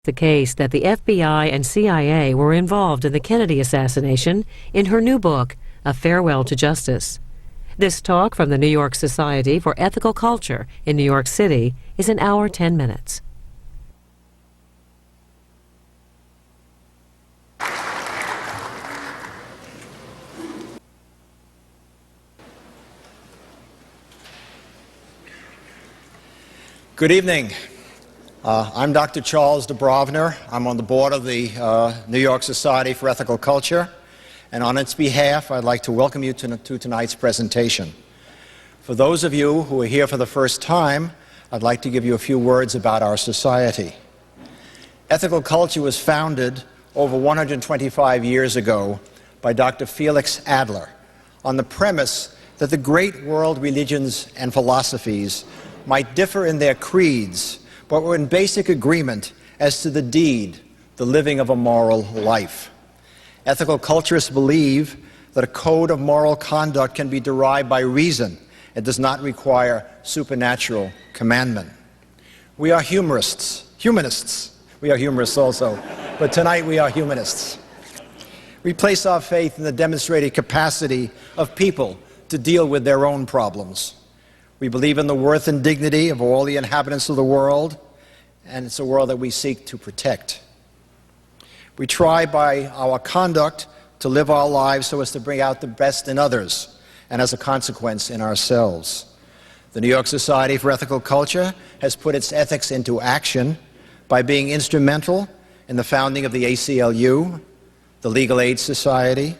the case that the FBI and CIA were involved in the Kennedy assassination in her new book, A Farewell to Justice. This talk from the New York Society for Ethical Culture in New York City is an hour 10 minutes. Good evening. I'm Dr. Charles Dubrovner. I'm on the board of the New York Society for Ethical Culture, and on its behalf, I'd like to welcome you to tonight's presentation. For those of you who are here for the first time, I'd like to give you a few words about our society. Ethical Culture was founded over 125 years ago by Dr. Felix Adler on the premise that the great world religions and philosophies might differ in their creeds, but were in basic agreement as to the deed, the living of a moral life. Ethical culturists believe that a code of moral conduct can be derived by reason. It does not require supernatural commandment. We are humanists. We are humorists also, but tonight we are humanists. We place our faith in the demonstrated capacity of people to deal with their own problems. We believe in the worth and dignity of all the inhabitants of the world, and it's a world that we seek to protect. We try by our conduct to live our lives so as to bring out the best in others, and as a consequence in ourselves. The New York Society for Ethical Culture has put its ethics into action by being instrumental in the founding of the ACLU, the Legal Aid Society,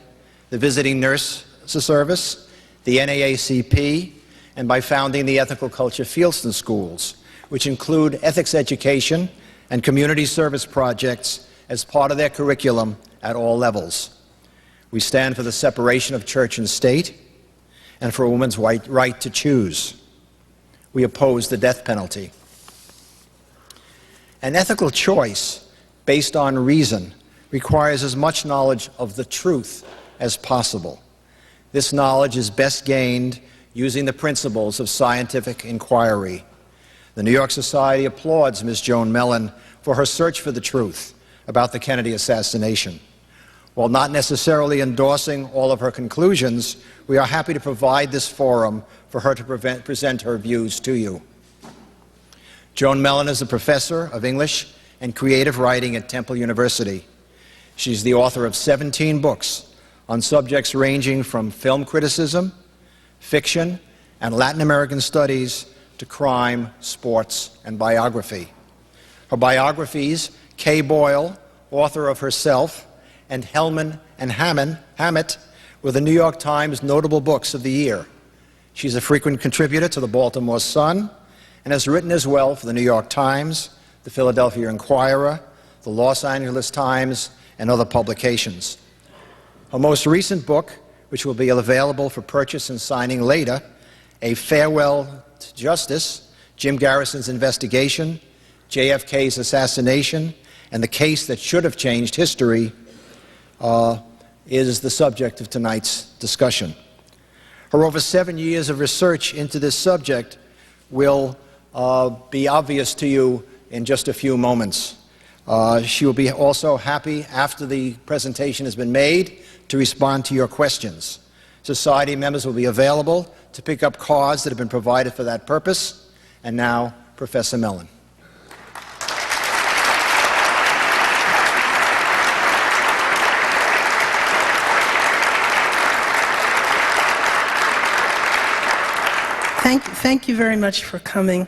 the Visiting Nurse Service, the NAACP, and by founding the Ethical Culture Fieldston Schools, which include ethics education and community service projects as part of their curriculum at all levels. We stand for the separation of church and state and for a woman's right to choose. We oppose the death penalty. An ethical choice based on reason requires as much knowledge of the truth as possible. This knowledge is best gained using the principles of scientific inquiry. The New York Society applauds Ms. Joan Mellen for her search for the truth about the Kennedy assassination. While not necessarily endorsing all of her conclusions, we are happy to provide this forum for her to present her views to you. Joan Mellen is a professor of English and creative writing at Temple University. She's the author of 17 books on subjects ranging from film criticism, fiction, and Latin American studies to crime, sports, and biography. Her biographies, Kay Boyle, author of Herself, and Hellman and Hammett, were the New York Times Notable Books of the Year. She's a frequent contributor to the Baltimore Sun and has written as well for the New York Times, the Philadelphia Inquirer, the Los Angeles Times, and other publications. Her most recent book, which will be available for purchase and signing later, A Farewell to Justice, Jim Garrison's Investigation, JFK's Assassination, and the Case That Should Have Changed History, is the subject of tonight's discussion. Her over 7 years of research into this subject will be obvious to you in just a few moments. She will be also happy, after the presentation has been made, to respond to your questions. Society members will be available to pick up cards that have been provided for that purpose. And now, Professor Mellen. Thank you very much for coming.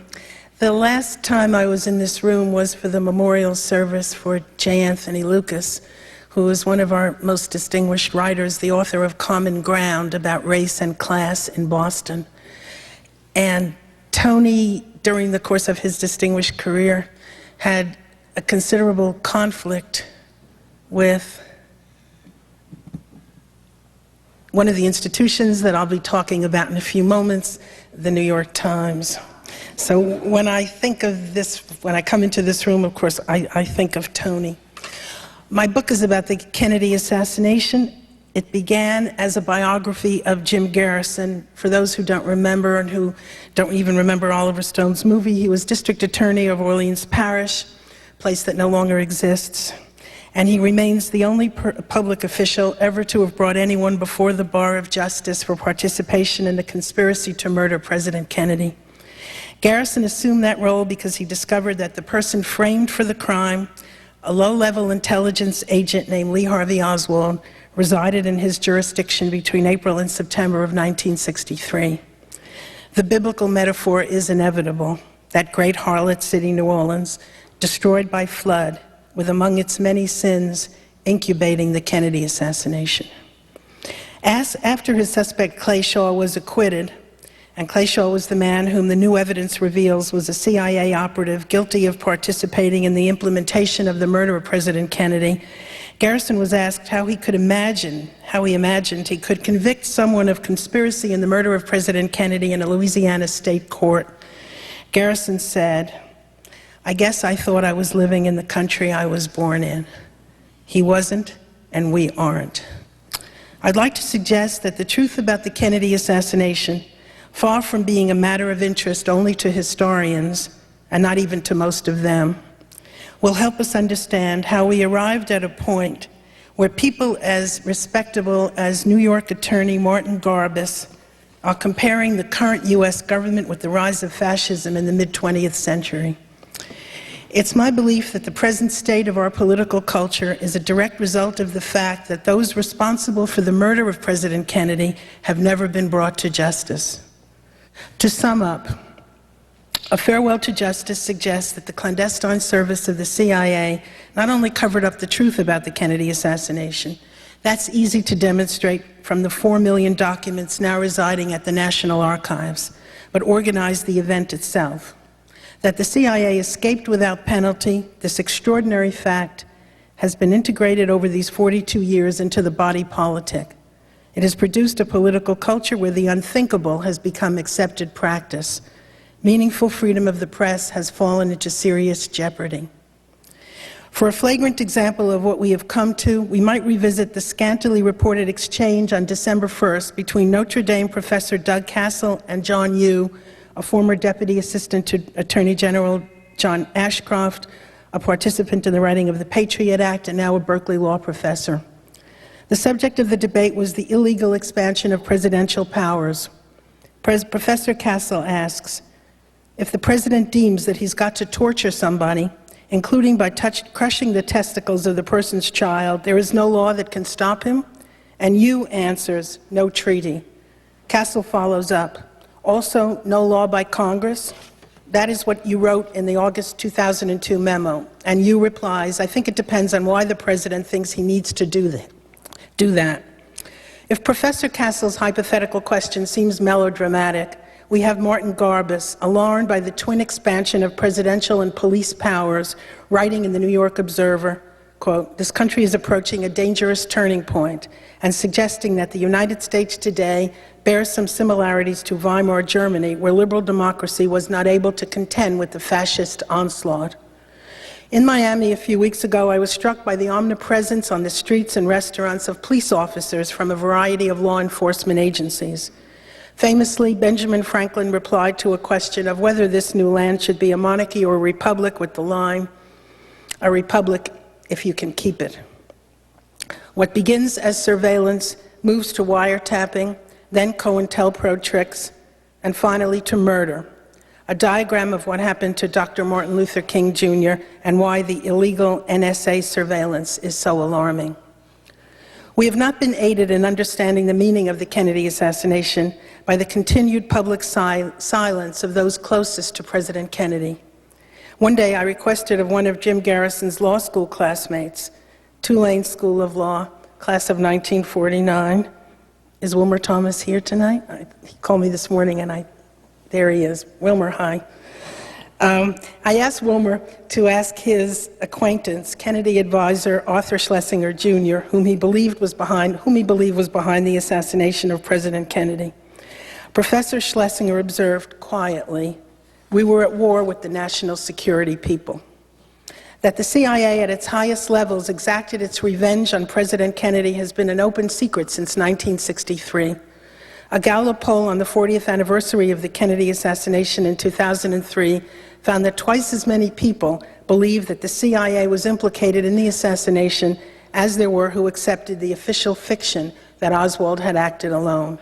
The last time I was in this room was for the memorial service for J. Anthony Lucas, who is one of our most distinguished writers, the author of Common Ground about race and class in Boston. And Tony, during the course of his distinguished career, had a considerable conflict with one of the institutions that I'll be talking about in a few moments, the New York Times. So when I think of this, when I come into this room, of course, I think of Tony. My book is about the Kennedy assassination. It began as a biography of Jim Garrison. For those who don't remember and who don't even remember Oliver Stone's movie, he was district attorney of Orleans Parish, place that no longer exists. And he remains the only public official ever to have brought anyone before the bar of justice for participation in the conspiracy to murder President Kennedy. Garrison assumed that role because he discovered that the person framed for the crime, a low-level intelligence agent named Lee Harvey Oswald, resided in his jurisdiction between April and September of 1963. The biblical metaphor is inevitable. That great harlot city, New Orleans, destroyed by flood, with among its many sins incubating the Kennedy assassination. After his suspect Clay Shaw was acquitted, and Clay Shaw was the man whom the new evidence reveals was a CIA operative guilty of participating in the implementation of the murder of President Kennedy, Garrison was asked how he imagined he could convict someone of conspiracy in the murder of President Kennedy in a Louisiana state court. Garrison said, "I guess I thought I was living in the country I was born in. He wasn't, and we aren't." I'd like to suggest that the truth about the Kennedy assassination, far from being a matter of interest only to historians, and not even to most of them, will help us understand how we arrived at a point where people as respectable as New York Attorney Martin Garbus are comparing the current U.S. government with the rise of fascism in the mid-20th century. It's my belief that the present state of our political culture is a direct result of the fact that those responsible for the murder of President Kennedy have never been brought to justice. To sum up, A Farewell to Justice suggests that the clandestine service of the CIA not only covered up the truth about the Kennedy assassination, that's easy to demonstrate from the 4 million documents now residing at the National Archives, but organized the event itself. That the CIA escaped without penalty, this extraordinary fact, has been integrated over these 42 years into the body politic. It has produced a political culture where the unthinkable has become accepted practice. Meaningful freedom of the press has fallen into serious jeopardy. For a flagrant example of what we have come to, we might revisit the scantily reported exchange on December 1st between Notre Dame professor Doug Castle and John Yoo, a former Deputy Assistant to Attorney General John Ashcroft, a participant in the writing of the Patriot Act, and now a Berkeley law professor. The subject of the debate was the illegal expansion of presidential powers. Professor Castle asks, if the president deems that he's got to torture somebody, including by crushing the testicles of the person's child, there is no law that can stop him? And Yoo answers, no treaty. Castle follows up, also no law by Congress? That is what you wrote in the August 2002 memo. And Yoo replies, I think it depends on why the president thinks he needs to do that. If Professor Castle's hypothetical question seems melodramatic, we have Martin Garbus, alarmed by the twin expansion of presidential and police powers, writing in the New York Observer, quote, this country is approaching a dangerous turning point, and suggesting that the United States today bears some similarities to Weimar Germany, where liberal democracy was not able to contend with the fascist onslaught. In Miami a few weeks ago, I was struck by the omnipresence on the streets and restaurants of police officers from a variety of law enforcement agencies. Famously, Benjamin Franklin replied to a question of whether this new land should be a monarchy or a republic with the line, a republic if you can keep it. What begins as surveillance moves to wiretapping, then COINTELPRO tricks, and finally to murder. A diagram of what happened to Dr. Martin Luther King Jr. and why the illegal NSA surveillance is so alarming. We have not been aided in understanding the meaning of the Kennedy assassination by the continued public silence of those closest to President Kennedy. One day I requested of one of Jim Garrison's law school classmates, Tulane School of Law, class of 1949. Is Wilmer Thomas here tonight? He called me this morning and there he is. Wilmer, hi. I asked Wilmer to ask his acquaintance, Kennedy advisor Arthur Schlesinger Jr., whom he believed was behind the assassination of President Kennedy. Professor Schlesinger observed quietly, we were at war with the national security people. That the CIA at its highest levels exacted its revenge on President Kennedy has been an open secret since 1963. A Gallup poll on the 40th anniversary of the Kennedy assassination in 2003 found that twice as many people believed that the CIA was implicated in the assassination as there were who accepted the official fiction that Oswald had acted alone.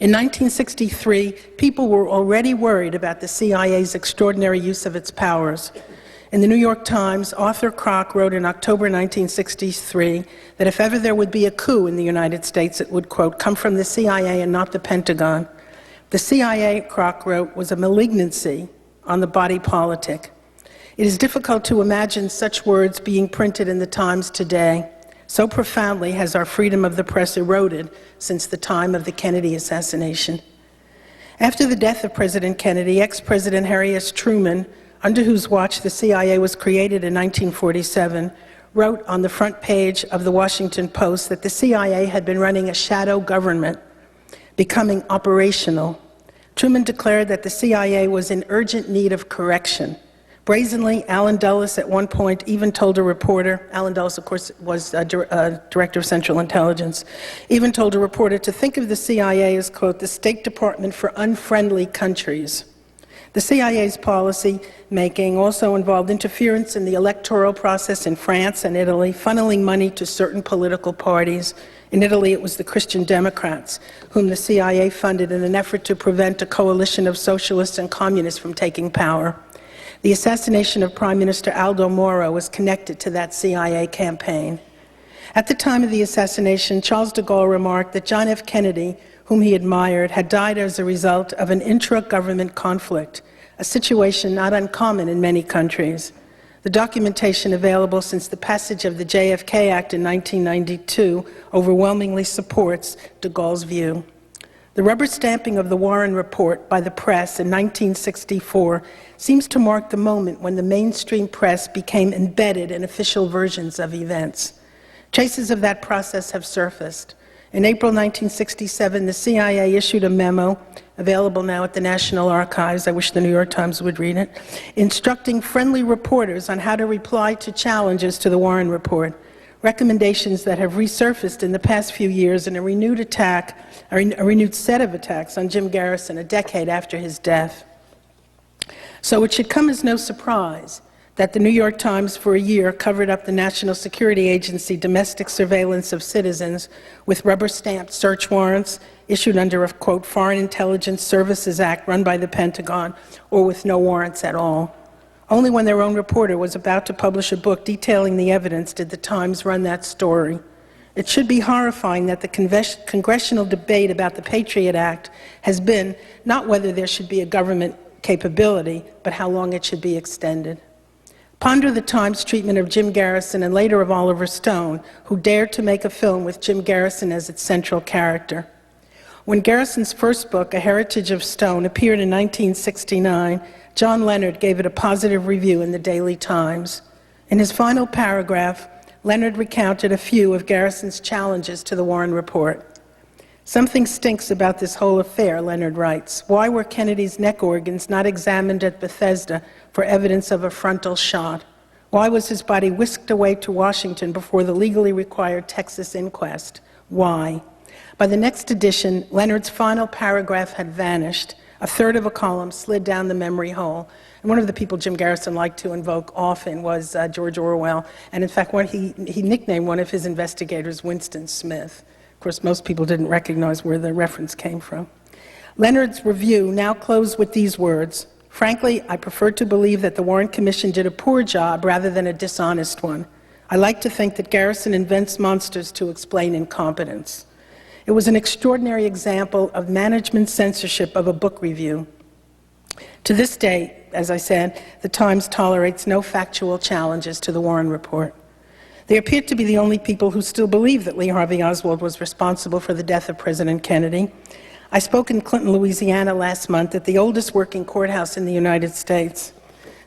In 1963, people were already worried about the CIA's extraordinary use of its powers. In the New York Times, Arthur Kroc wrote in October 1963 that if ever there would be a coup in the United States, it would, quote, come from the CIA and not the Pentagon. The CIA, Kroc wrote, was a malignancy on the body politic. It is difficult to imagine such words being printed in the Times today. So profoundly has our freedom of the press eroded since the time of the Kennedy assassination. After the death of President Kennedy, ex-President Harry S. Truman, under whose watch the CIA was created in 1947, wrote on the front page of the Washington Post that the CIA had been running a shadow government, becoming operational. Truman declared that the CIA was in urgent need of correction. Brazenly, Allen Dulles at one point even told a reporter, Allen Dulles, of course, was director of Central Intelligence, even told a reporter to think of the CIA as, quote, the State Department for unfriendly countries. The CIA's policy making also involved interference in the electoral process in France and Italy, funneling money to certain political parties. In Italy, it was the Christian Democrats, whom the CIA funded in an effort to prevent a coalition of socialists and communists from taking power. The assassination of Prime Minister Aldo Moro was connected to that CIA campaign. At the time of the assassination, Charles de Gaulle remarked that John F. Kennedy, whom he admired, had died as a result of an intra-government conflict, a situation not uncommon in many countries. The documentation available since the passage of the JFK Act in 1992 overwhelmingly supports de Gaulle's view. The rubber stamping of the Warren Report by the press in 1964 seems to mark the moment when the mainstream press became embedded in official versions of events. Traces of that process have surfaced. In April 1967, the CIA issued a memo, available now at the National Archives, I wish the New York Times would read it, instructing friendly reporters on how to reply to challenges to the Warren Report, recommendations that have resurfaced in the past few years in a renewed set of attacks on Jim Garrison a decade after his death. So it should come as no surprise that the New York Times for a year covered up the National Security Agency domestic surveillance of citizens with rubber-stamped search warrants issued under a, quote, Foreign Intelligence Services Act run by the Pentagon, or with no warrants at all. Only when their own reporter was about to publish a book detailing the evidence did the Times run that story. It should be horrifying that the congressional debate about the Patriot Act has been not whether there should be a government capability, but how long it should be extended. Ponder the Times' treatment of Jim Garrison and later of Oliver Stone, who dared to make a film with Jim Garrison as its central character. When Garrison's first book, A Heritage of Stone, appeared in 1969, John Leonard gave it a positive review in the Daily Times. In his final paragraph, Leonard recounted a few of Garrison's challenges to the Warren Report. Something stinks about this whole affair, Leonard writes. Why were Kennedy's neck organs not examined at Bethesda for evidence of a frontal shot? Why was his body whisked away to Washington before the legally required Texas inquest? Why? By the next edition, Leonard's final paragraph had vanished. A third of a column slid down the memory hole. And one of the people Jim Garrison liked to invoke often was George Orwell. And in fact, he nicknamed one of his investigators Winston Smith. Of course, most people didn't recognize where the reference came from. Leonard's review now closed with these words: frankly, I prefer to believe that the Warren Commission did a poor job rather than a dishonest one. I like to think that Garrison invents monsters to explain incompetence. It was an extraordinary example of management censorship of a book review. To this day, as I said, the Times tolerates no factual challenges to the Warren Report. They appear to be the only people who still believe that Lee Harvey Oswald was responsible for the death of President Kennedy. I spoke in Clinton, Louisiana last month at the oldest working courthouse in the United States.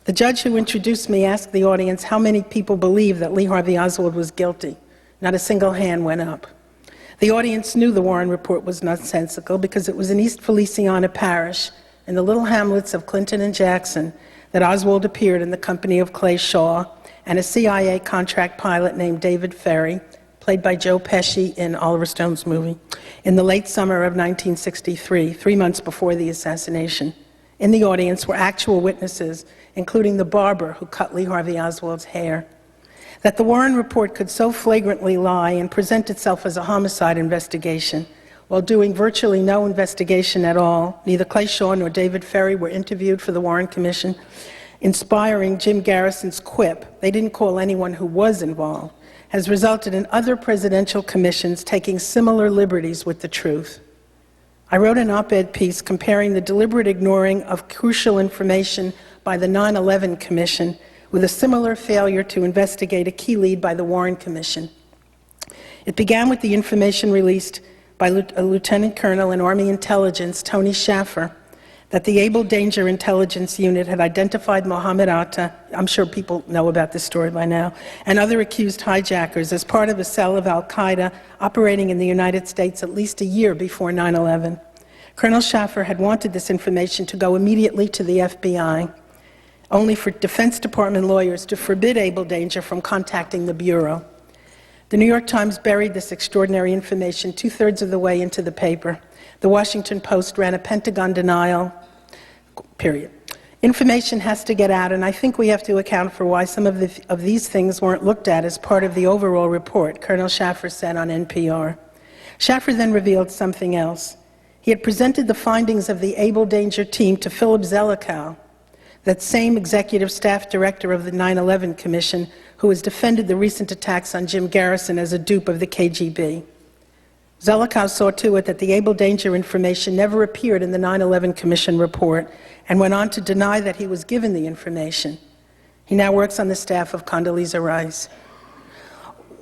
The judge who introduced me asked the audience how many people believe that Lee Harvey Oswald was guilty. Not a single hand went up. The audience knew the Warren Report was nonsensical because it was in East Feliciana Parish, in the little hamlets of Clinton and Jackson, that Oswald appeared in the company of Clay Shaw and a CIA contract pilot named David Ferry, played by Joe Pesci in Oliver Stone's movie, in the late summer of 1963, 3 months before the assassination. In the audience were actual witnesses, including the barber who cut Lee Harvey Oswald's hair. That the Warren report could so flagrantly lie and present itself as a homicide investigation, while doing virtually no investigation at all, neither Clay Shaw nor David Ferry were interviewed for the Warren Commission, inspiring Jim Garrison's quip, "They didn't call anyone who was involved," has resulted in other presidential commissions taking similar liberties with the truth. I wrote an op-ed piece comparing the deliberate ignoring of crucial information by the 9/11 Commission with a similar failure to investigate a key lead by the Warren Commission. It began with the information released by a Lieutenant Colonel in Army Intelligence, Tony Schaffer, that the Able Danger Intelligence Unit had identified Mohammed Atta, I'm sure people know about this story by now, and other accused hijackers as part of a cell of al-Qaeda operating in the United States at least a year before 9/11. Colonel Schaffer had wanted this information to go immediately to the FBI, only for Defense Department lawyers to forbid Able Danger from contacting the Bureau. The New York Times buried this extraordinary information 2/3 of the way into the paper. The Washington Post ran a Pentagon denial, period. Information has to get out, and I think we have to account for why some of these things weren't looked at as part of the overall report, Colonel Schaffer said on NPR. Schaffer then revealed something else. He had presented the findings of the Able Danger team to Philip Zelikow, that same executive staff director of the 9/11 Commission who has defended the recent attacks on Jim Garrison as a dupe of the KGB. Zelikow saw to it that the Able Danger information never appeared in the 9/11 Commission report and went on to deny that he was given the information. He now works on the staff of Condoleezza Rice.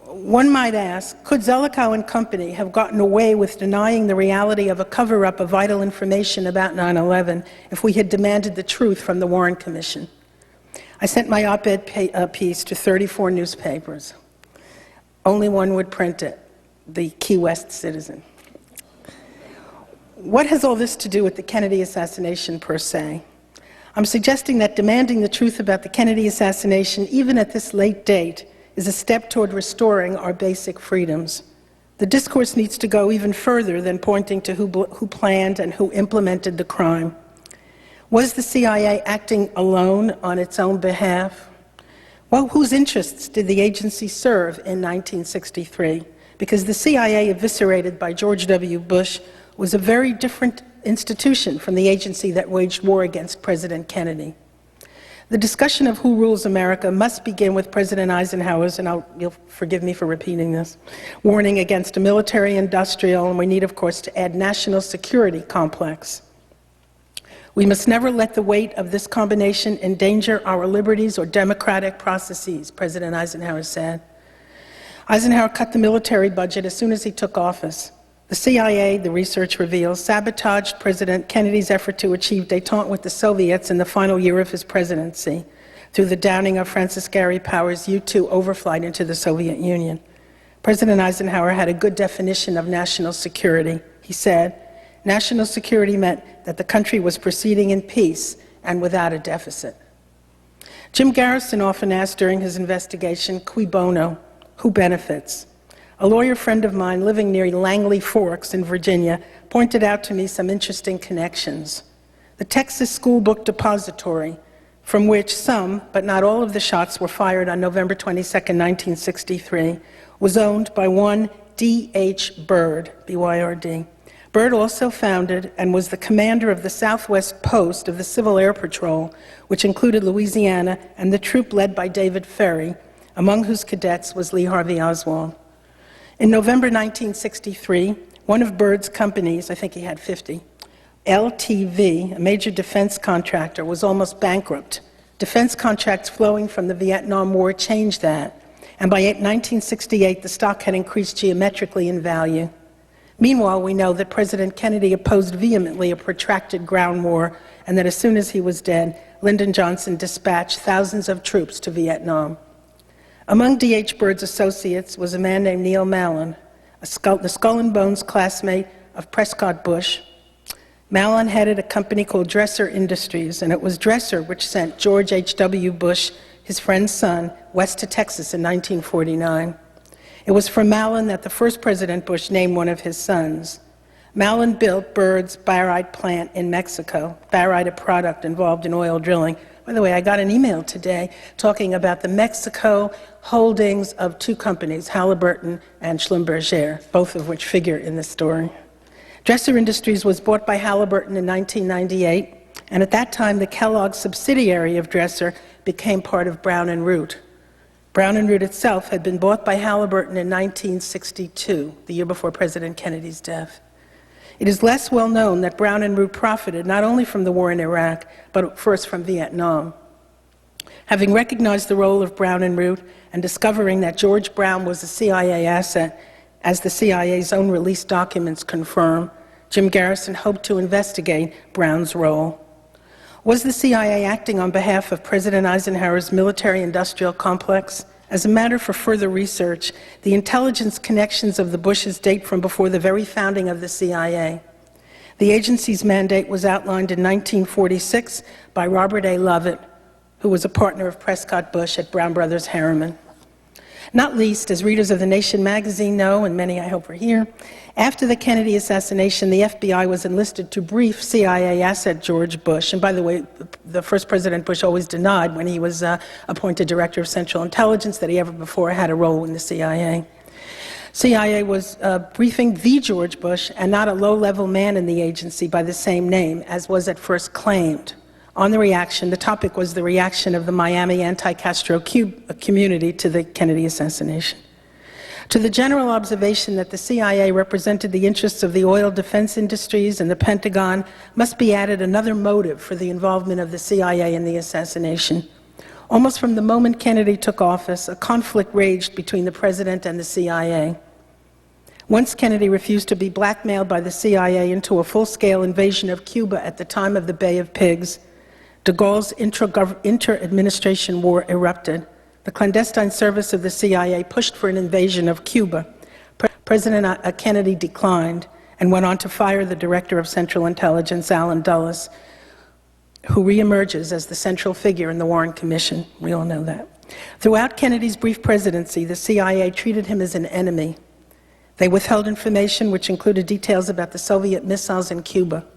One might ask, could Zelikow and company have gotten away with denying the reality of a cover-up of vital information about 9/11 if we had demanded the truth from the Warren Commission? I sent my op-ed piece to 34 newspapers. Only one would print it, the Key West Citizen. What has all this to do with the Kennedy assassination per se? I'm suggesting that demanding the truth about the Kennedy assassination, even at this late date, is a step toward restoring our basic freedoms. The discourse needs to go even further than pointing to who planned and who implemented the crime. Was the CIA acting alone on its own behalf? Well, whose interests did the agency serve in 1963? Because the CIA, eviscerated by George W. Bush, was a very different institution from the agency that waged war against President Kennedy. The discussion of who rules America must begin with President Eisenhower's, and you'll forgive me for repeating this, warning against a military-industrial, and we need, of course, to add national security complex. We must never let the weight of this combination endanger our liberties or democratic processes, President Eisenhower said. Eisenhower cut the military budget as soon as he took office. The CIA, the research reveals, sabotaged President Kennedy's effort to achieve détente with the Soviets in the final year of his presidency through the downing of Francis Gary Powers' U-2 overflight into the Soviet Union. President Eisenhower had a good definition of national security. He said, national security meant that the country was proceeding in peace and without a deficit. Jim Garrison often asked during his investigation, cui bono, who benefits? A lawyer friend of mine living near Langley Forks in Virginia pointed out to me some interesting connections. The Texas School Book Depository, from which some, but not all of the shots were fired on November 22, 1963, was owned by one D.H. Byrd, B-Y-R-D. Byrd also founded and was the commander of the Southwest Post of the Civil Air Patrol, which included Louisiana and the troop led by David Ferry, among whose cadets was Lee Harvey Oswald. In November 1963, one of Byrd's companies, I think he had 50, LTV, a major defense contractor, was almost bankrupt. Defense contracts flowing from the Vietnam War changed that, and by 1968, the stock had increased geometrically in value. Meanwhile, we know that President Kennedy opposed vehemently a protracted ground war, and that as soon as he was dead, Lyndon Johnson dispatched thousands of troops to Vietnam. Among D.H. Byrd's associates was a man named Neil Mellen, the Skull and Bones classmate of Prescott Bush. Mellen headed a company called Dresser Industries, and it was Dresser which sent George H.W. Bush, his friend's son, west to Texas in 1949. It was from Mellen that the first President Bush named one of his sons. Mellen built Bird's barite plant in Mexico, barite, a product involved in oil drilling. By the way, I got an email today talking about the Mexico holdings of two companies, Halliburton and Schlumberger, both of which figure in this story. Dresser Industries was bought by Halliburton in 1998, and at that time the Kellogg subsidiary of Dresser became part of Brown & Root. Brown & Root itself had been bought by Halliburton in 1962, the year before President Kennedy's death. It is less well known that Brown & Root profited not only from the war in Iraq, but first from Vietnam. Having recognized the role of Brown & Root and discovering that George Brown was a CIA asset, as the CIA's own release documents confirm, Jim Garrison hoped to investigate Brown's role. Was the CIA acting on behalf of President Eisenhower's military-industrial complex? As a matter for further research, the intelligence connections of the Bushes date from before the very founding of the CIA. The agency's mandate was outlined in 1946 by Robert A. Lovett, who was a partner of Prescott Bush at Brown Brothers Harriman. Not least, as readers of The Nation magazine know, and many I hope are here, after the Kennedy assassination, the FBI was enlisted to brief CIA asset George Bush. And by the way, the first President Bush always denied when he was appointed Director of Central Intelligence that he ever before had a role in the CIA. CIA was briefing the George Bush and not a low-level man in the agency by the same name, as was at first claimed. On the reaction, the topic was the reaction of the Miami anti-Castro community to the Kennedy assassination. To the general observation that the CIA represented the interests of the oil defense industries and the Pentagon must be added another motive for the involvement of the CIA in the assassination. Almost from the moment Kennedy took office, a conflict raged between the president and the CIA. Once Kennedy refused to be blackmailed by the CIA into a full-scale invasion of Cuba at the time of the Bay of Pigs, de Gaulle's inter-administration war erupted. The clandestine service of the CIA pushed for an invasion of Cuba. President Kennedy declined and went on to fire the Director of Central Intelligence, Allen Dulles, who reemerges as the central figure in the Warren Commission. We all know that. Throughout Kennedy's brief presidency, the CIA treated him as an enemy. They withheld information which included details about the Soviet missiles in Cuba.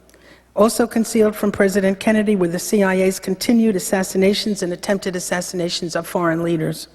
Also concealed from President Kennedy were the CIA's continued assassinations and attempted assassinations of foreign leaders.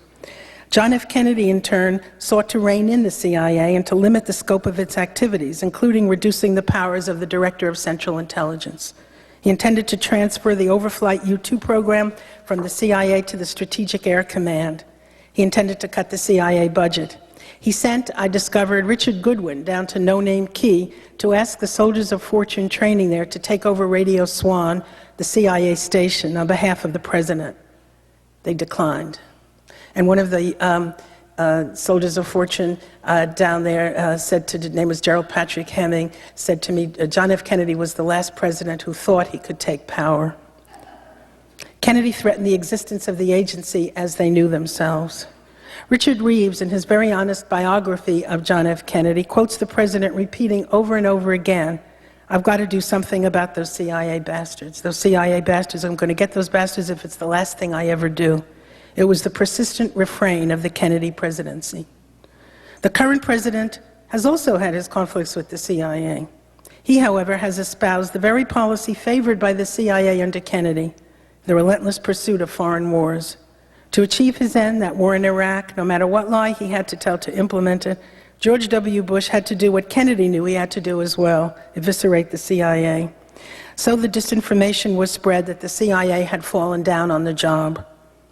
John F. Kennedy, in turn, sought to rein in the CIA and to limit the scope of its activities, including reducing the powers of the Director of Central Intelligence. He intended to transfer the overflight U-2 program from the CIA to the Strategic Air Command. He intended to cut the CIA budget. He sent, I discovered, Richard Goodwin down to No Name Key to ask the soldiers of fortune training there to take over Radio Swan, the CIA station, on behalf of the president. They declined. And one of the soldiers of fortune down there said to, his name was Gerald Patrick Hemming, said to me, John F. Kennedy was the last president who thought he could take power. Kennedy threatened the existence of the agency as they knew themselves. Richard Reeves, in his very honest biography of John F. Kennedy, quotes the president repeating over and over again, I've got to do something about those CIA bastards. Those CIA bastards, I'm going to get those bastards if it's the last thing I ever do. It was the persistent refrain of the Kennedy presidency. The current president has also had his conflicts with the CIA. He, however, has espoused the very policy favored by the CIA under Kennedy, the relentless pursuit of foreign wars. To achieve his end, that war in Iraq, no matter what lie he had to tell to implement it, George W. Bush had to do what Kennedy knew he had to do as well, eviscerate the CIA. So the disinformation was spread that the CIA had fallen down on the job.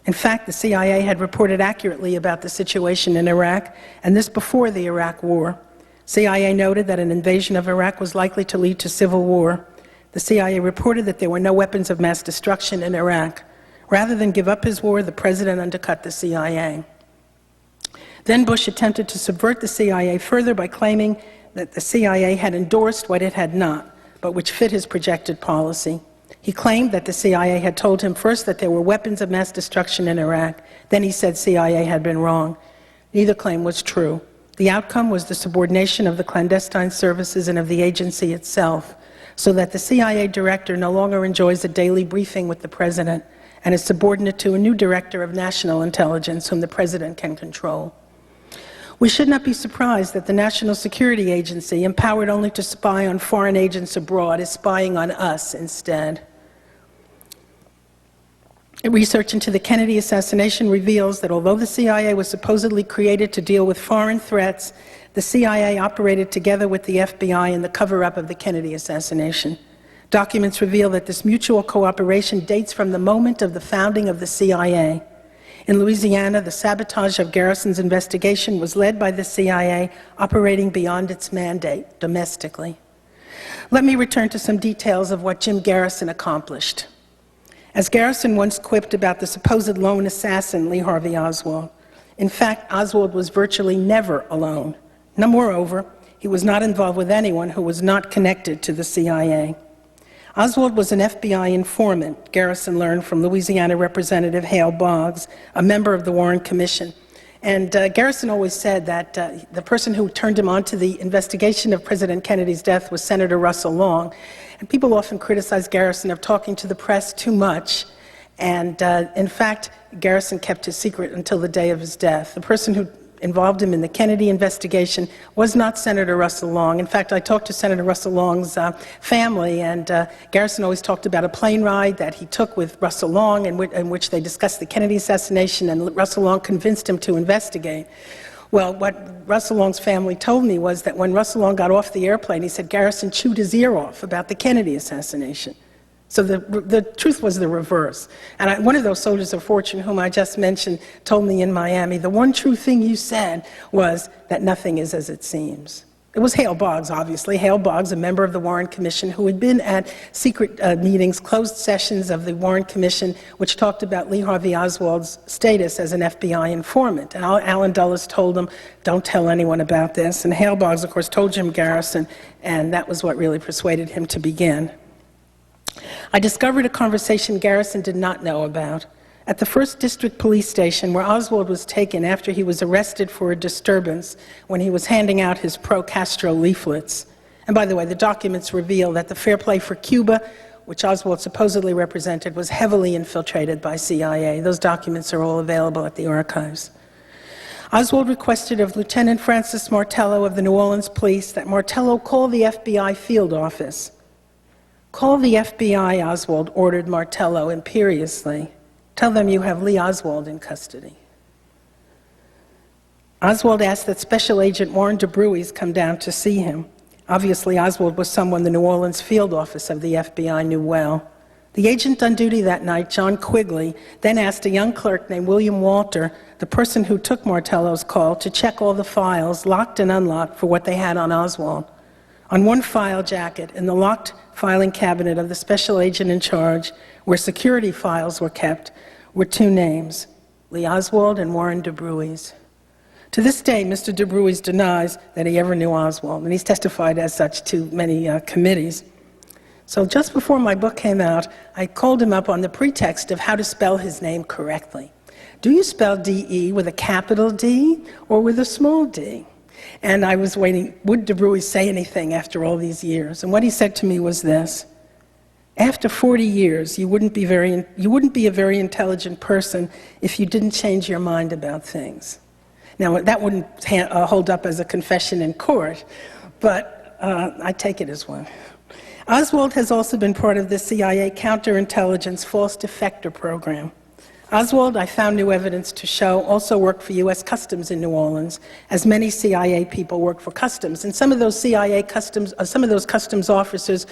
In fact, the CIA had reported accurately about the situation in Iraq, and this before the Iraq War. CIA noted that an invasion of Iraq was likely to lead to civil war. The CIA reported that there were no weapons of mass destruction in Iraq. Rather than give up his war, the president undercut the CIA. Then Bush attempted to subvert the CIA further by claiming that the CIA had endorsed what it had not, but which fit his projected policy. He claimed that the CIA had told him first that there were weapons of mass destruction in Iraq. Then he said CIA had been wrong. Neither claim was true. The outcome was the subordination of the clandestine services and of the agency itself, so that the CIA director no longer enjoys a daily briefing with the president and is subordinate to a new director of national intelligence whom the president can control. We should not be surprised that the National Security Agency, empowered only to spy on foreign agents abroad, is spying on us instead. Research into the Kennedy assassination reveals that although the CIA was supposedly created to deal with foreign threats, the CIA operated together with the FBI in the cover-up of the Kennedy assassination. Documents reveal that this mutual cooperation dates from the moment of the founding of the CIA. In Louisiana, the sabotage of Garrison's investigation was led by the CIA, operating beyond its mandate domestically. Let me return to some details of what Jim Garrison accomplished. As Garrison once quipped about the supposed lone assassin, Lee Harvey Oswald, in fact, Oswald was virtually never alone. Moreover, he was not involved with anyone who was not connected to the CIA. Oswald was an FBI informant, Garrison learned from Louisiana Representative Hale Boggs, a member of the Warren Commission. And Garrison always said that the person who turned him on to the investigation of President Kennedy's death was Senator Russell Long. And people often criticize Garrison of talking to the press too much. And in fact, Garrison kept his secret until the day of his death. The person who involved him in the Kennedy investigation was not Senator Russell Long. In fact, I talked to Senator Russell Long's family, and Garrison always talked about a plane ride that he took with Russell Long in which they discussed the Kennedy assassination, and Russell Long convinced him to investigate. Well, what Russell Long's family told me was that when Russell Long got off the airplane, he said Garrison chewed his ear off about the Kennedy assassination. So the truth was the reverse. And one of those soldiers of fortune whom I just mentioned told me in Miami, the one true thing you said was that nothing is as it seems. It was Hale Boggs, obviously. Hale Boggs, a member of the Warren Commission, who had been at secret meetings, closed sessions of the Warren Commission, which talked about Lee Harvey Oswald's status as an FBI informant. And Allen Dulles told him, don't tell anyone about this. And Hale Boggs, of course, told Jim Garrison, and that was what really persuaded him to begin. I discovered a conversation Garrison did not know about. At the 1st District Police Station, where Oswald was taken after he was arrested for a disturbance when he was handing out his pro-Castro leaflets. And by the way, the documents reveal that the Fair Play for Cuba, which Oswald supposedly represented, was heavily infiltrated by CIA. Those documents are all available at the archives. Oswald requested of Lieutenant Francis Martello of the New Orleans Police that Martello call the FBI field office. Call the FBI, Oswald ordered Martello imperiously. Tell them you have Lee Oswald in custody. Oswald asked that Special Agent Warren DeBruys come down to see him. Obviously, Oswald was someone the New Orleans field office of the FBI knew well. The agent on duty that night, John Quigley, then asked a young clerk named William Walter, the person who took Martello's call, to check all the files, locked and unlocked, for what they had on Oswald. On one file jacket in the locked filing cabinet of the special agent in charge, where security files were kept, were two names, Lee Oswald and Warren DeBruys. To this day, Mr. DeBruys denies that he ever knew Oswald, and he's testified as such to many committees. So just before my book came out, I called him up on the pretext of how to spell his name correctly. Do you spell D-E with a capital D or with a small d? And I was waiting, would DeBruys say anything after all these years? And what he said to me was this: after 40 years, you wouldn't be a very intelligent person if you didn't change your mind about things. Now, that wouldn't hold up as a confession in court, but I take it as one. Oswald has also been part of the CIA counterintelligence false defector program. Oswald, I found new evidence to show, also worked for U.S. Customs in New Orleans, as many CIA people work for Customs. And some of those Customs officers,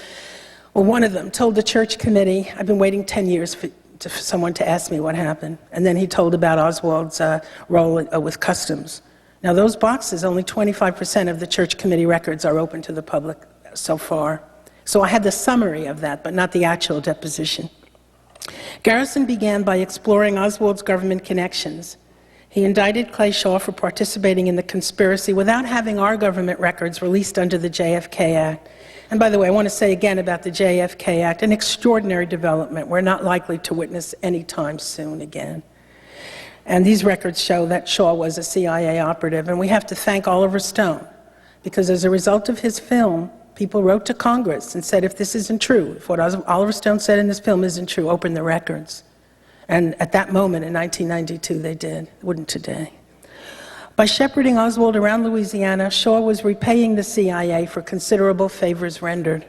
well, one of them told the church committee, I've been waiting 10 years for someone to ask me what happened. And then he told about Oswald's role with Customs. Now, those boxes, only 25% of the church committee records are open to the public so far. So I had the summary of that, but not the actual deposition. Garrison began by exploring Oswald's government connections. He indicted Clay Shaw for participating in the conspiracy without having our government records released under the JFK Act. And by the way, I want to say again about the JFK Act, an extraordinary development we're not likely to witness anytime soon again. And these records show that Shaw was a CIA operative, and we have to thank Oliver Stone, because as a result of his film, people wrote to Congress and said, if this isn't true, if what Oliver Stone said in this film isn't true, open the records. And at that moment in 1992, they did. Wouldn't today. By shepherding Oswald around Louisiana, Shaw was repaying the CIA for considerable favors rendered.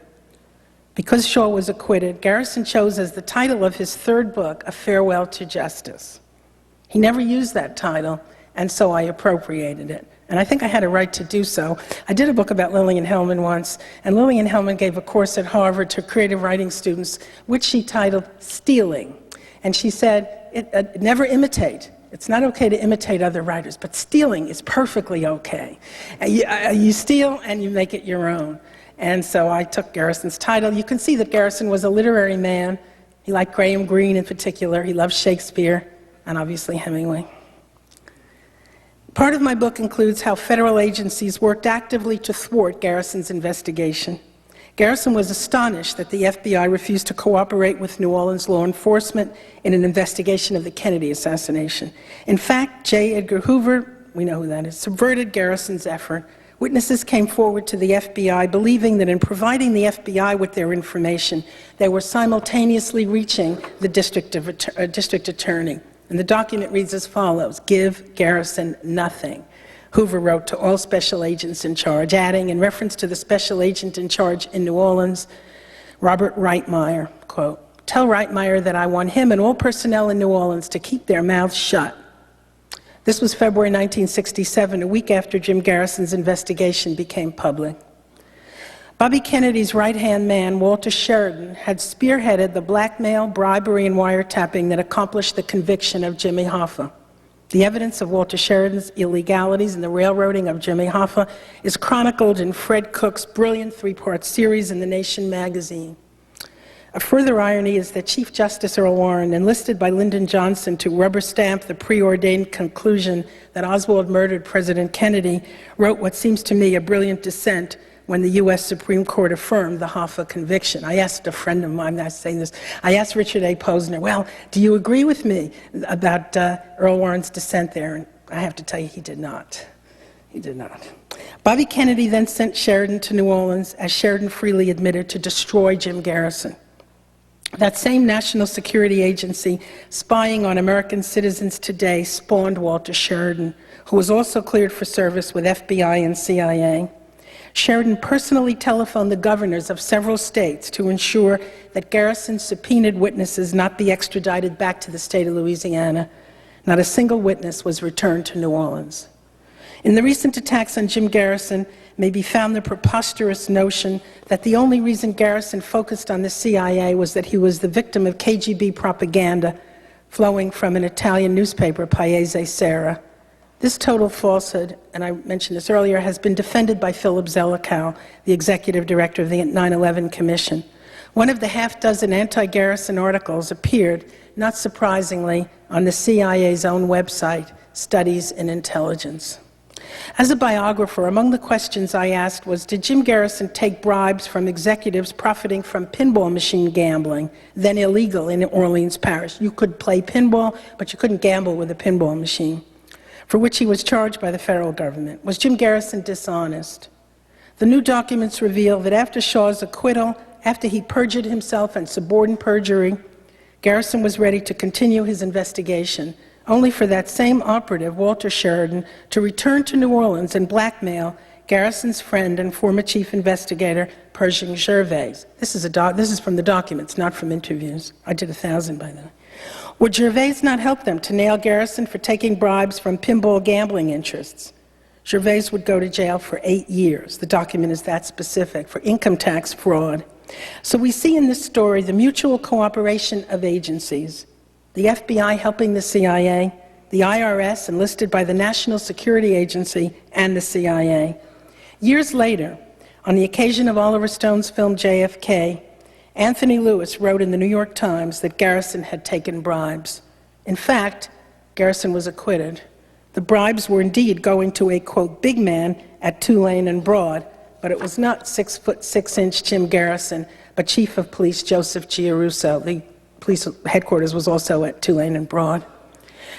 Because Shaw was acquitted, Garrison chose as the title of his third book, A Farewell to Justice. He never used that title, and so I appropriated it. And I think I had a right to do so. I did a book about Lillian Hellman once, and Lillian Hellman gave a course at Harvard to creative writing students, which she titled Stealing. And she said, never imitate. It's not okay to imitate other writers, but stealing is perfectly okay. You steal and you make it your own. And so I took Garrison's title. You can see that Garrison was a literary man. He liked Graham Greene in particular. He loved Shakespeare and obviously Hemingway. Part of my book includes how federal agencies worked actively to thwart Garrison's investigation. Garrison was astonished that the FBI refused to cooperate with New Orleans law enforcement in an investigation of the Kennedy assassination. In fact, J. Edgar Hoover, we know who that is, subverted Garrison's effort. Witnesses came forward to the FBI believing that in providing the FBI with their information, they were simultaneously reaching the district attorney. And the document reads as follows: give Garrison nothing. Hoover wrote to all special agents in charge, adding, in reference to the special agent in charge in New Orleans, Robert Reitmeyer, quote, tell Reitmeyer that I want him and all personnel in New Orleans to keep their mouths shut. This was February 1967, a week after Jim Garrison's investigation became public. Bobby Kennedy's right-hand man, Walter Sheridan, had spearheaded the blackmail, bribery, and wiretapping that accomplished the conviction of Jimmy Hoffa. The evidence of Walter Sheridan's illegalities in the railroading of Jimmy Hoffa is chronicled in Fred Cook's brilliant three-part series in The Nation magazine. A further irony is that Chief Justice Earl Warren, enlisted by Lyndon Johnson to rubber stamp the preordained conclusion that Oswald murdered President Kennedy, wrote what seems to me a brilliant dissent when the U.S. Supreme Court affirmed the Hoffa conviction. I asked a friend of mine, I say this, I asked Richard A. Posner, well, do you agree with me about Earl Warren's dissent there? And I have to tell you, he did not. He did not. Bobby Kennedy then sent Sheridan to New Orleans, as Sheridan freely admitted, to destroy Jim Garrison. That same national security agency spying on American citizens today spawned Walter Sheridan, who was also cleared for service with FBI and CIA. Sheridan personally telephoned the governors of several states to ensure that Garrison's subpoenaed witnesses not be extradited back to the state of Louisiana. Not a single witness was returned to New Orleans. In the recent attacks on Jim Garrison may be found the preposterous notion that the only reason Garrison focused on the CIA was that he was the victim of KGB propaganda flowing from an Italian newspaper, Paese Sera. This total falsehood, and I mentioned this earlier, has been defended by Philip Zelikow, the executive director of the 9/11 Commission. One of the half-dozen anti-Garrison articles appeared, not surprisingly, on the CIA's own website, Studies in Intelligence. As a biographer, among the questions I asked was, did Jim Garrison take bribes from executives profiting from pinball machine gambling, then illegal in Orleans Parish? You could play pinball, but you couldn't gamble with a pinball machine, for which he was charged by the federal government. Was Jim Garrison dishonest? The new documents reveal that after Shaw's acquittal, after he perjured himself and suborned perjury, Garrison was ready to continue his investigation, only for that same operative, Walter Sheridan, to return to New Orleans and blackmail Garrison's friend and former chief investigator, Pershing Gervais. This is from the documents, not from interviews. I did 1,000 by then. Would Gervais not help them to nail Garrison for taking bribes from pinball gambling interests? Gervais would go to jail for 8 years. The document is that specific, for income tax fraud. So we see in this story the mutual cooperation of agencies, the FBI helping the CIA, the IRS enlisted by the National Security Agency, and the CIA. Years later, on the occasion of Oliver Stone's film JFK, Anthony Lewis wrote in the New York Times that Garrison had taken bribes. In fact, Garrison was acquitted. The bribes were indeed going to a, quote, big man at Tulane and Broad, but it was not 6'6" Jim Garrison, but Chief of Police Joseph Giarrusso. The police headquarters was also at Tulane and Broad.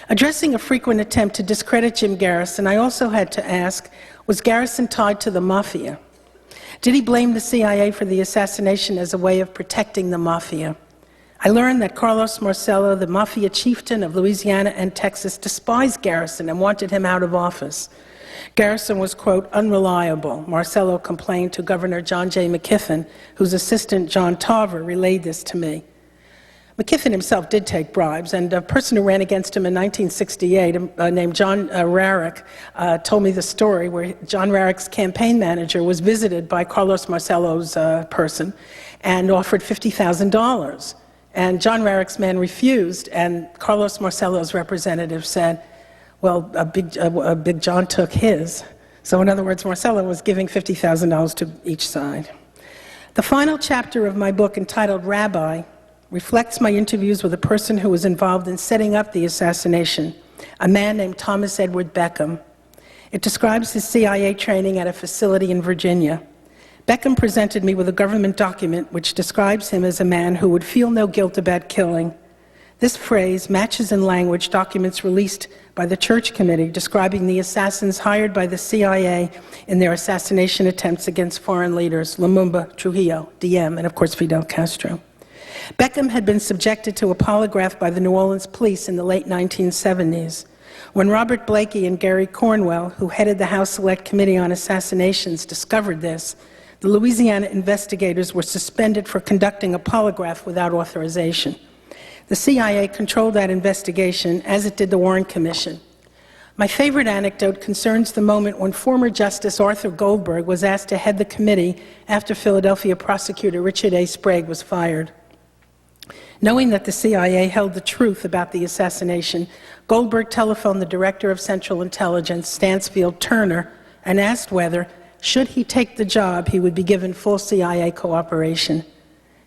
Addressing a frequent attempt to discredit Jim Garrison, I also had to ask, was Garrison tied to the mafia? Did he blame the CIA for the assassination as a way of protecting the mafia? I learned that Carlos Marcello, the mafia chieftain of Louisiana and Texas, despised Garrison and wanted him out of office. Garrison was, quote, unreliable. Marcello complained to Governor John J. McKiffin, whose assistant John Tarver relayed this to me. McKiffin himself did take bribes, and a person who ran against him in 1968, named John Rarick, told me the story where John Rarick's campaign manager was visited by Carlos Marcello's person and offered $50,000. And John Rarick's man refused, and Carlos Marcello's representative said, well, a Big John took his. So in other words, Marcello was giving $50,000 to each side. The final chapter of my book, entitled Rabbi, reflects my interviews with a person who was involved in setting up the assassination, a man named Thomas Edward Beckham. It describes his CIA training at a facility in Virginia. Beckham presented me with a government document which describes him as a man who would feel no guilt about killing. This phrase matches in language documents released by the Church Committee describing the assassins hired by the CIA in their assassination attempts against foreign leaders, Lumumba, Trujillo, Diem, and of course Fidel Castro. Beckham had been subjected to a polygraph by the New Orleans police in the late 1970s. When Robert Blakey and Gary Cornwell, who headed the House Select Committee on Assassinations, discovered this, the Louisiana investigators were suspended for conducting a polygraph without authorization. The CIA controlled that investigation, as it did the Warren Commission. My favorite anecdote concerns the moment when former Justice Arthur Goldberg was asked to head the committee after Philadelphia prosecutor Richard A. Sprague was fired. Knowing that the CIA held the truth about the assassination, Goldberg telephoned the Director of Central Intelligence, Stansfield Turner, and asked whether, should he take the job, he would be given full CIA cooperation.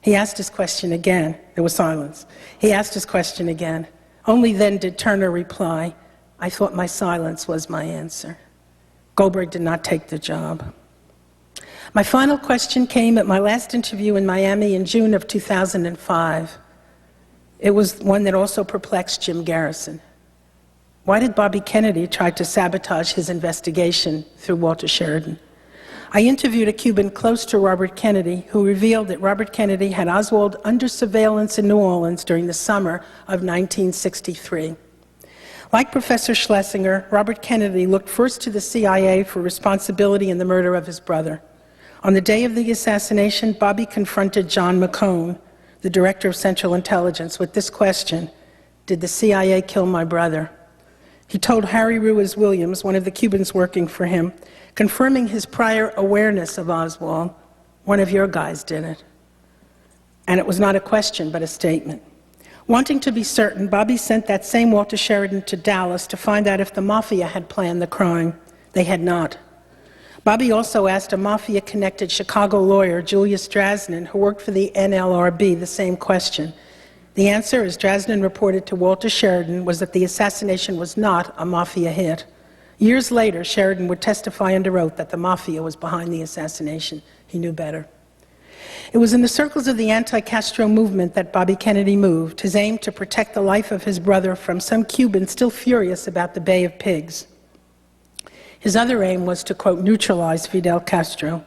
He asked his question again. There was silence. He asked his question again. Only then did Turner reply, I thought my silence was my answer. Goldberg did not take the job. My final question came at my last interview in Miami in June of 2005. It was one that also perplexed Jim Garrison. Why did Bobby Kennedy try to sabotage his investigation through Walter Sheridan? I interviewed a Cuban close to Robert Kennedy who revealed that Robert Kennedy had Oswald under surveillance in New Orleans during the summer of 1963. Like Professor Schlesinger, Robert Kennedy looked first to the CIA for responsibility in the murder of his brother. On the day of the assassination, Bobby confronted John McCone, the Director of Central Intelligence, with this question, did the CIA kill my brother? He told Harry Ruiz Williams, one of the Cubans working for him, confirming his prior awareness of Oswald, one of your guys did it. And it was not a question, but a statement. Wanting to be certain, Bobby sent that same Walter Sheridan to Dallas to find out if the Mafia had planned the crime. They had not. Bobby also asked a Mafia-connected Chicago lawyer, Julius Drasnin, who worked for the NLRB, the same question. The answer, as Drasnin reported to Walter Sheridan, was that the assassination was not a Mafia hit. Years later, Sheridan would testify under oath that the Mafia was behind the assassination. He knew better. It was in the circles of the anti-Castro movement that Bobby Kennedy moved, his aim to protect the life of his brother from some Cubans still furious about the Bay of Pigs. His other aim was to, quote, neutralize Fidel Castro.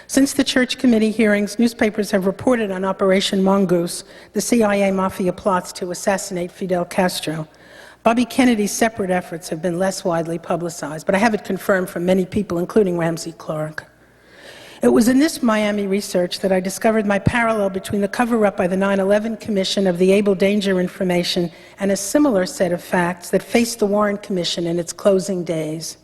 Since the Church Committee hearings, newspapers have reported on Operation Mongoose, the CIA Mafia plots to assassinate Fidel Castro. Bobby Kennedy's separate efforts have been less widely publicized, but I have it confirmed from many people, including Ramsey Clark. It was in this Miami research that I discovered my parallel between the cover-up by the 9/11 Commission of the Able Danger information and a similar set of facts that faced the Warren Commission in its closing days.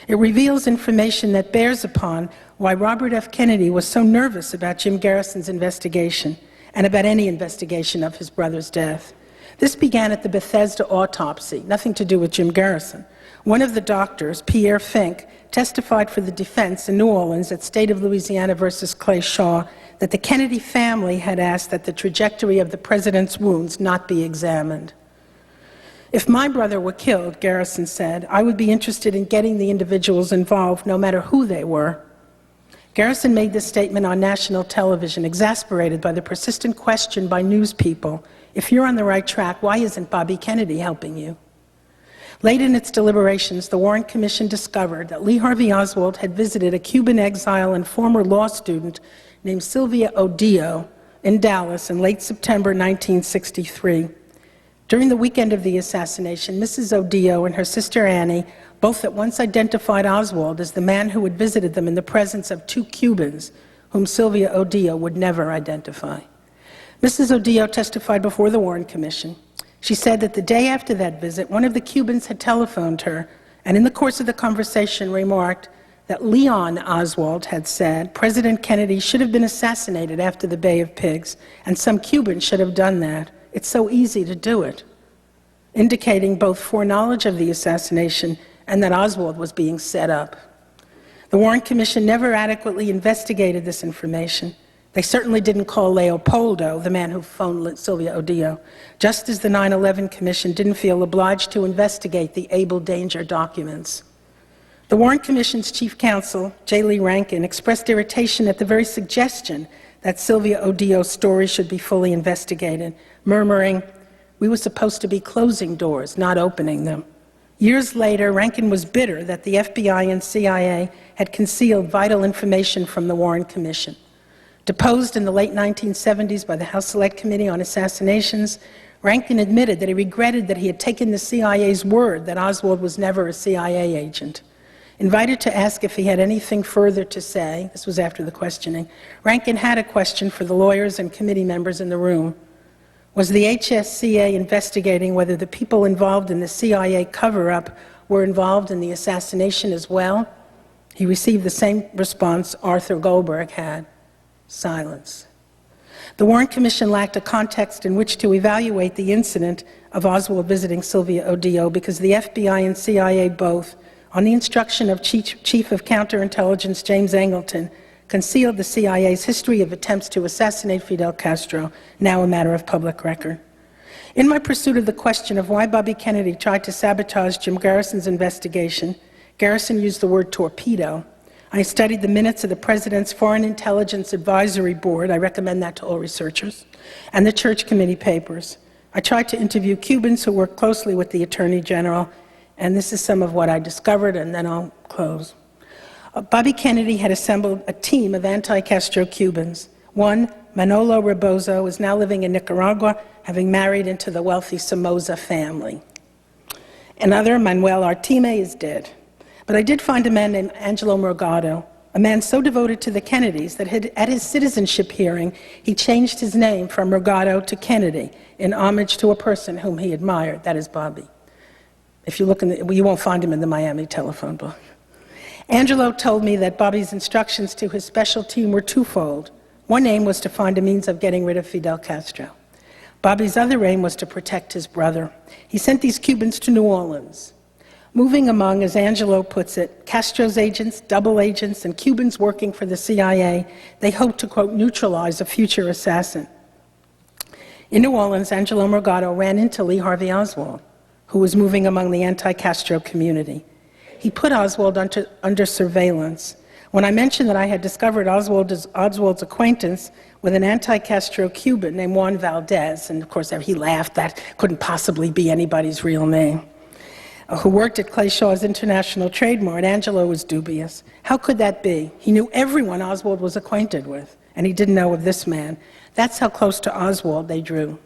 It reveals information that bears upon why Robert F. Kennedy was so nervous about Jim Garrison's investigation and about any investigation of his brother's death. This began at the Bethesda autopsy, nothing to do with Jim Garrison. One of the doctors, Pierre Fink, testified for the defense in New Orleans at State of Louisiana versus Clay Shaw that the Kennedy family had asked that the trajectory of the president's wounds not be examined. If my brother were killed, Garrison said, I would be interested in getting the individuals involved, no matter who they were. Garrison made this statement on national television, exasperated by the persistent question by news people, if you're on the right track, why isn't Bobby Kennedy helping you? Late in its deliberations, the Warren Commission discovered that Lee Harvey Oswald had visited a Cuban exile and former law student named Sylvia Odillo, in Dallas in late September 1963. During the weekend of the assassination, Mrs. Odeo and her sister Annie both at once identified Oswald as the man who had visited them in the presence of two Cubans, whom Sylvia Odeo would never identify. Mrs. Odeo testified before the Warren Commission. She said that the day after that visit, one of the Cubans had telephoned her, and in the course of the conversation remarked that Leon Oswald had said President Kennedy should have been assassinated after the Bay of Pigs, and some Cuban should have done that. It's so easy to do it, indicating both foreknowledge of the assassination and that Oswald was being set up. The Warren Commission never adequately investigated this information. They certainly didn't call Leopoldo, the man who phoned Sylvia Odeo, just as the 9/11 Commission didn't feel obliged to investigate the Able Danger documents. The Warren Commission's chief counsel, J. Lee Rankin, expressed irritation at the very suggestion that Sylvia Odeo's story should be fully investigated, murmuring, "We were supposed to be closing doors, not opening them." Years later, Rankin was bitter that the FBI and CIA had concealed vital information from the Warren Commission. Deposed in the late 1970s by the House Select Committee on Assassinations, Rankin admitted that he regretted that he had taken the CIA's word that Oswald was never a CIA agent. Invited to ask if he had anything further to say, this was after the questioning, Rankin had a question for the lawyers and committee members in the room. Was the HSCA investigating whether the people involved in the CIA cover-up were involved in the assassination as well? He received the same response Arthur Goldberg had: silence. The Warren Commission lacked a context in which to evaluate the incident of Oswald visiting Sylvia Odeo because the FBI and CIA both, on the instruction of Chief of Counterintelligence James Angleton, concealed the CIA's history of attempts to assassinate Fidel Castro, now a matter of public record. In my pursuit of the question of why Bobby Kennedy tried to sabotage Jim Garrison's investigation, Garrison used the word torpedo. I studied the minutes of the President's Foreign Intelligence Advisory Board, I recommend that to all researchers, and the Church Committee papers. I tried to interview Cubans who worked closely with the Attorney General, and this is some of what I discovered, and then I'll close. Bobby Kennedy had assembled a team of anti-Castro Cubans. One, Manolo Rebozo, is now living in Nicaragua, having married into the wealthy Somoza family. Another, Manuel Artime, is dead. But I did find a man named Angelo Morgado, a man so devoted to the Kennedys that at his citizenship hearing, he changed his name from Morgado to Kennedy in homage to a person whom he admired, that is Bobby. If you look you won't find him in the Miami telephone book. Angelo told me that Bobby's instructions to his special team were twofold. One aim was to find a means of getting rid of Fidel Castro. Bobby's other aim was to protect his brother. He sent these Cubans to New Orleans, moving among, as Angelo puts it, Castro's agents, double agents, and Cubans working for the CIA. They hoped to, quote, neutralize a future assassin. In New Orleans, Angelo Morgado ran into Lee Harvey Oswald, who was moving among the anti-Castro community. He put Oswald under surveillance. When I mentioned that I had discovered Oswald's acquaintance with an anti-Castro Cuban named Juan Valdez, and of course he laughed, that couldn't possibly be anybody's real name, who worked at Clay Shaw's International Trade Mart, Angelo was dubious. How could that be? He knew everyone Oswald was acquainted with, and he didn't know of this man. That's how close to Oswald they drew.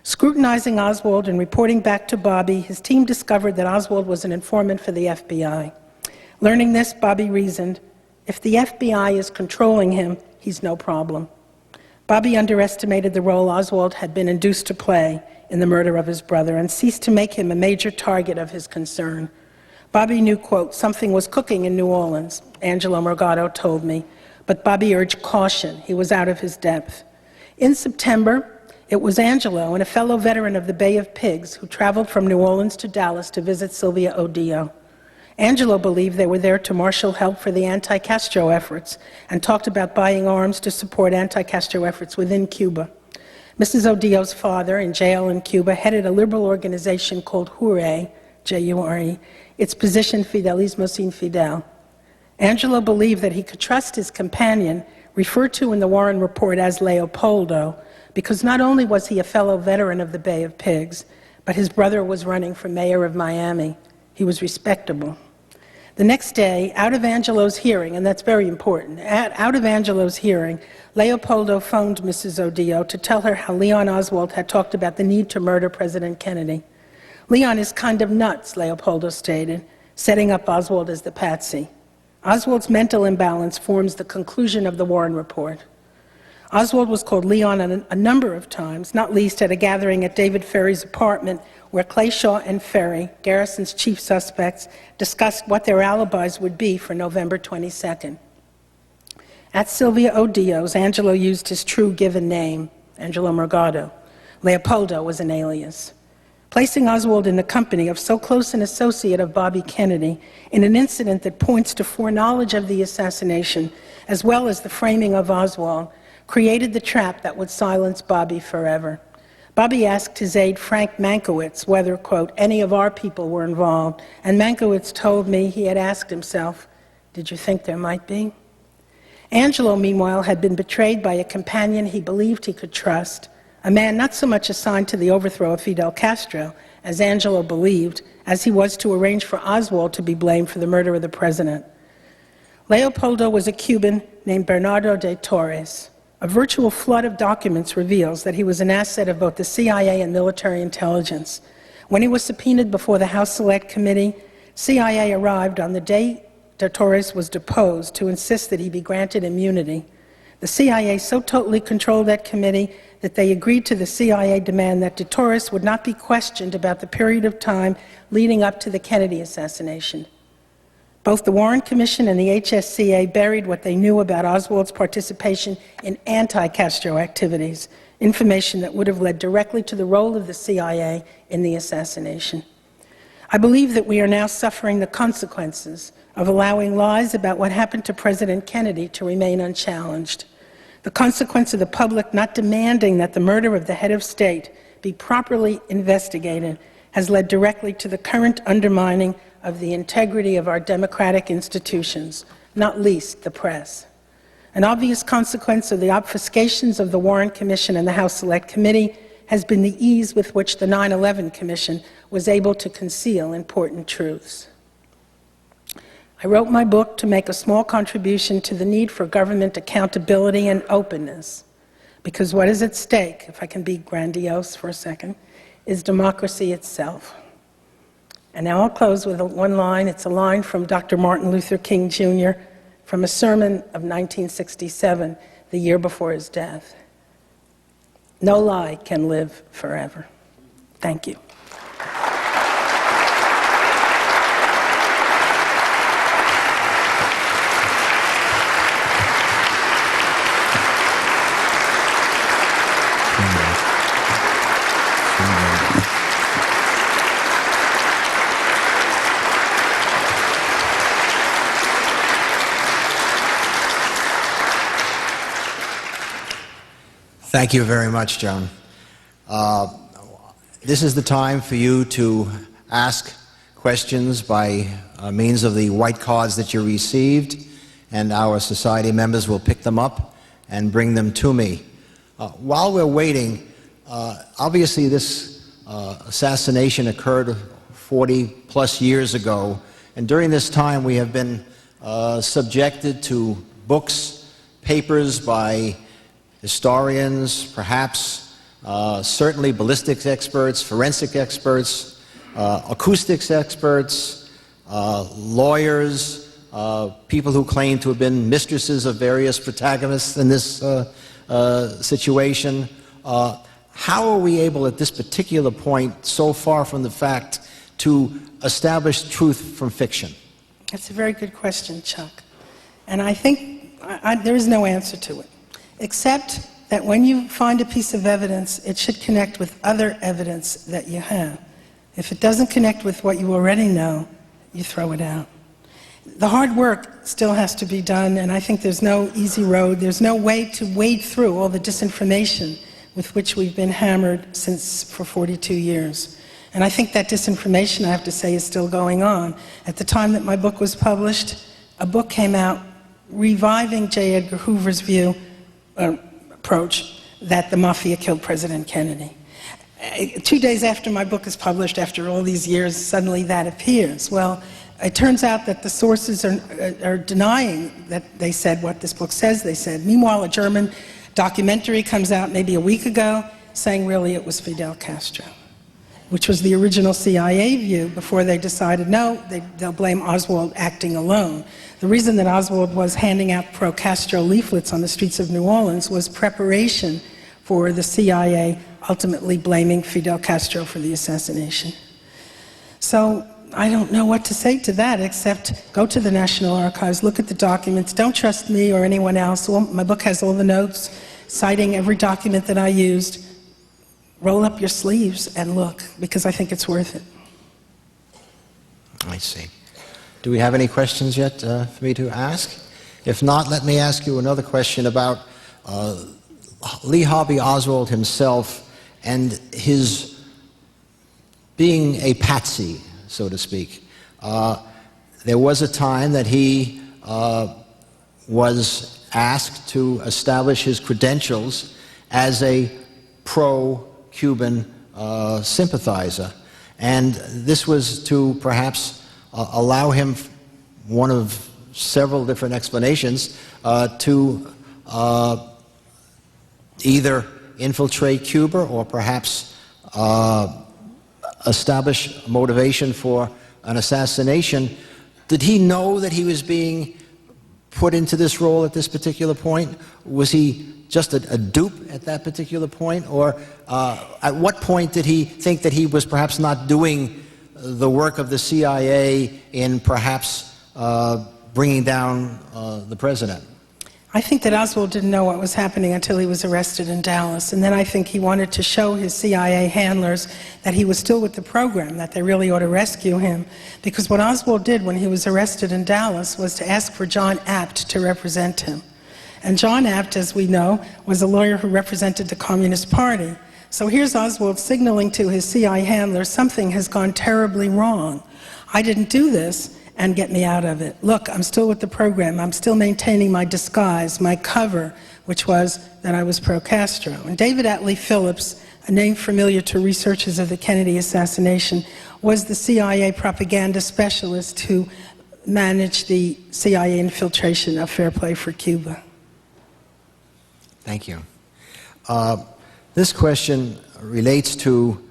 Scrutinizing Oswald and reporting back to Bobby, his team discovered that Oswald was an informant for the FBI. Learning this, Bobby reasoned, if the FBI is controlling him, he's no problem. Bobby underestimated the role Oswald had been induced to play in the murder of his brother and ceased to make him a major target of his concern. Bobby knew, quote, something was cooking in New Orleans, Angelo Morgado told me, but Bobby urged caution. He was out of his depth. In September, it was Angelo and a fellow veteran of the Bay of Pigs who traveled from New Orleans to Dallas to visit Sylvia Odeo. Angelo believed they were there to marshal help for the anti-Castro efforts and talked about buying arms to support anti-Castro efforts within Cuba. Mrs. Odeo's father, in jail in Cuba, headed a liberal organization called JURE, J-U-R-E, its position Fidelismo sin Fidel. Angelo believed that he could trust his companion, referred to in the Warren report as Leopoldo, because not only was he a fellow veteran of the Bay of Pigs, but his brother was running for mayor of Miami. He was respectable. The next day, out of Angelo's hearing, and that's very important, out of Angelo's hearing, Leopoldo phoned Mrs. Odillo to tell her how Leon Oswald had talked about the need to murder President Kennedy. Leon is kind of nuts, Leopoldo stated, setting up Oswald as the patsy. Oswald's mental imbalance forms the conclusion of the Warren Report. Oswald was called Leon a number of times, not least at a gathering at David Ferry's apartment where Clayshaw and Ferry, Garrison's chief suspects, discussed what their alibis would be for November 22nd. At Sylvia Odillo's, Angelo used his true given name, Angelo Morgado. Leopoldo was an alias. Placing Oswald in the company of so close an associate of Bobby Kennedy in an incident that points to foreknowledge of the assassination, as well as the framing of Oswald, created the trap that would silence Bobby forever. Bobby asked his aide, Frank Mankiewicz, whether, quote, any of our people were involved, and Mankiewicz told me he had asked himself, did you think there might be? Angelo, meanwhile, had been betrayed by a companion he believed he could trust, a man not so much assigned to the overthrow of Fidel Castro, as Angelo believed, as he was to arrange for Oswald to be blamed for the murder of the president. Leopoldo was a Cuban named Bernardo de Torres. A virtual flood of documents reveals that he was an asset of both the CIA and military intelligence. When he was subpoenaed before the House Select Committee, CIA arrived on the day de Torres was deposed to insist that he be granted immunity. The CIA so totally controlled that committee that they agreed to the CIA demand that de Torres would not be questioned about the period of time leading up to the Kennedy assassination. Both the Warren Commission and the HSCA buried what they knew about Oswald's participation in anti-Castro activities, information that would have led directly to the role of the CIA in the assassination. I believe that we are now suffering the consequences of allowing lies about what happened to President Kennedy to remain unchallenged. The consequence of the public not demanding that the murder of the head of state be properly investigated has led directly to the current undermining of the integrity of our democratic institutions, not least the press. An obvious consequence of the obfuscations of the Warren Commission and the House Select Committee has been the ease with which the 9/11 Commission was able to conceal important truths. I wrote my book to make a small contribution to the need for government accountability and openness, because what is at stake, if I can be grandiose for a second, is democracy itself. And now I'll close with one line. It's a line from Dr. Martin Luther King Jr. from a sermon of 1967, the year before his death. No lie can live forever. Thank you. Thank you very much, Joan. This is the time for you to ask questions by means of the white cards that you received, and our society members will pick them up and bring them to me. While we're waiting, obviously this assassination occurred 40-plus years ago, and during this time we have been subjected to books, papers by historians, perhaps, certainly ballistics experts, forensic experts, acoustics experts, lawyers, people who claim to have been mistresses of various protagonists in this situation. How are we able at this particular point, so far from the fact, to establish truth from fiction? That's a very good question, Chuck. And I think there is no answer to it, except that when you find a piece of evidence, it should connect with other evidence that you have. If it doesn't connect with what you already know, you throw it out. The hard work still has to be done, and I think there's no easy road. There's no way to wade through all the disinformation with which we've been hammered for 42 years. And I think that disinformation, I have to say, is still going on. At the time that my book was published, a book came out reviving J. Edgar Hoover's approach that the mafia killed President Kennedy. 2 days after my book is published, after all these years, suddenly that appears. Well, It turns out that the sources are denying that they said what this book says they said. Meanwhile, a German documentary comes out maybe a week ago saying really it was Fidel Castro, which was the original CIA view before they decided, no, they'll blame Oswald acting alone. The reason that Oswald was handing out pro-Castro leaflets on the streets of New Orleans was preparation for the CIA ultimately blaming Fidel Castro for the assassination. So I don't know what to say to that except go to the National Archives, look at the documents, don't trust me or anyone else. My book has all the notes, citing every document that I used. Roll up your sleeves and look, because I think it's worth it. I see. Do we have any questions yet for me to ask? If not, let me ask you another question about Lee Harvey Oswald himself and his being a patsy, so to speak. There was a time that he was asked to establish his credentials as a pro-Cuban sympathizer, and this was to perhaps allow him, one of several different explanations, to either infiltrate Cuba or perhaps establish motivation for an assassination. Did he know that he was being put into this role at this particular point? Was he just a dupe at that particular point? Or at what point did he think that he was perhaps not doing the work of the CIA in perhaps bringing down the president? I think that Oswald didn't know what was happening until he was arrested in Dallas, and then I think he wanted to show his CIA handlers that he was still with the program, that they really ought to rescue him, because what Oswald did when he was arrested in Dallas was to ask for John Abt to represent him. And John Abt, as we know, was a lawyer who represented the Communist Party. So here's Oswald signaling to his CIA handlers, something has gone terribly wrong. I didn't do this, and get me out of it. Look, I'm still with the program. I'm still maintaining my disguise, my cover, which was that I was pro-Castro. And David Atlee Phillips, a name familiar to researchers of the Kennedy assassination, was the CIA propaganda specialist who managed the CIA infiltration of Fair Play for Cuba. Thank you. This question relates to,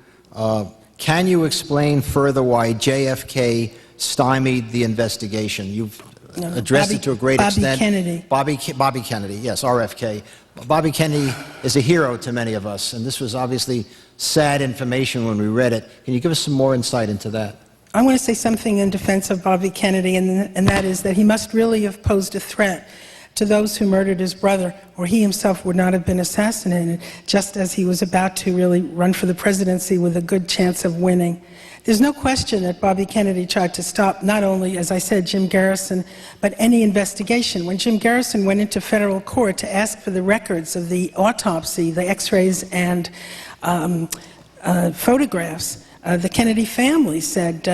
can you explain further why JFK stymied the investigation? You've addressed it to a great extent. Bobby Kennedy, yes, RFK. Bobby Kennedy is a hero to many of us, and this was obviously sad information when we read it. Can you give us some more insight into that? I want to say something in defense of Bobby Kennedy, and that is that he must really have posed a threat to those who murdered his brother, or he himself would not have been assassinated, just as he was about to really run for the presidency with a good chance of winning. There's no question that Bobby Kennedy tried to stop not only, as I said, Jim Garrison, but any investigation. When Jim Garrison went into federal court to ask for the records of the autopsy, the x-rays and photographs, the Kennedy family said,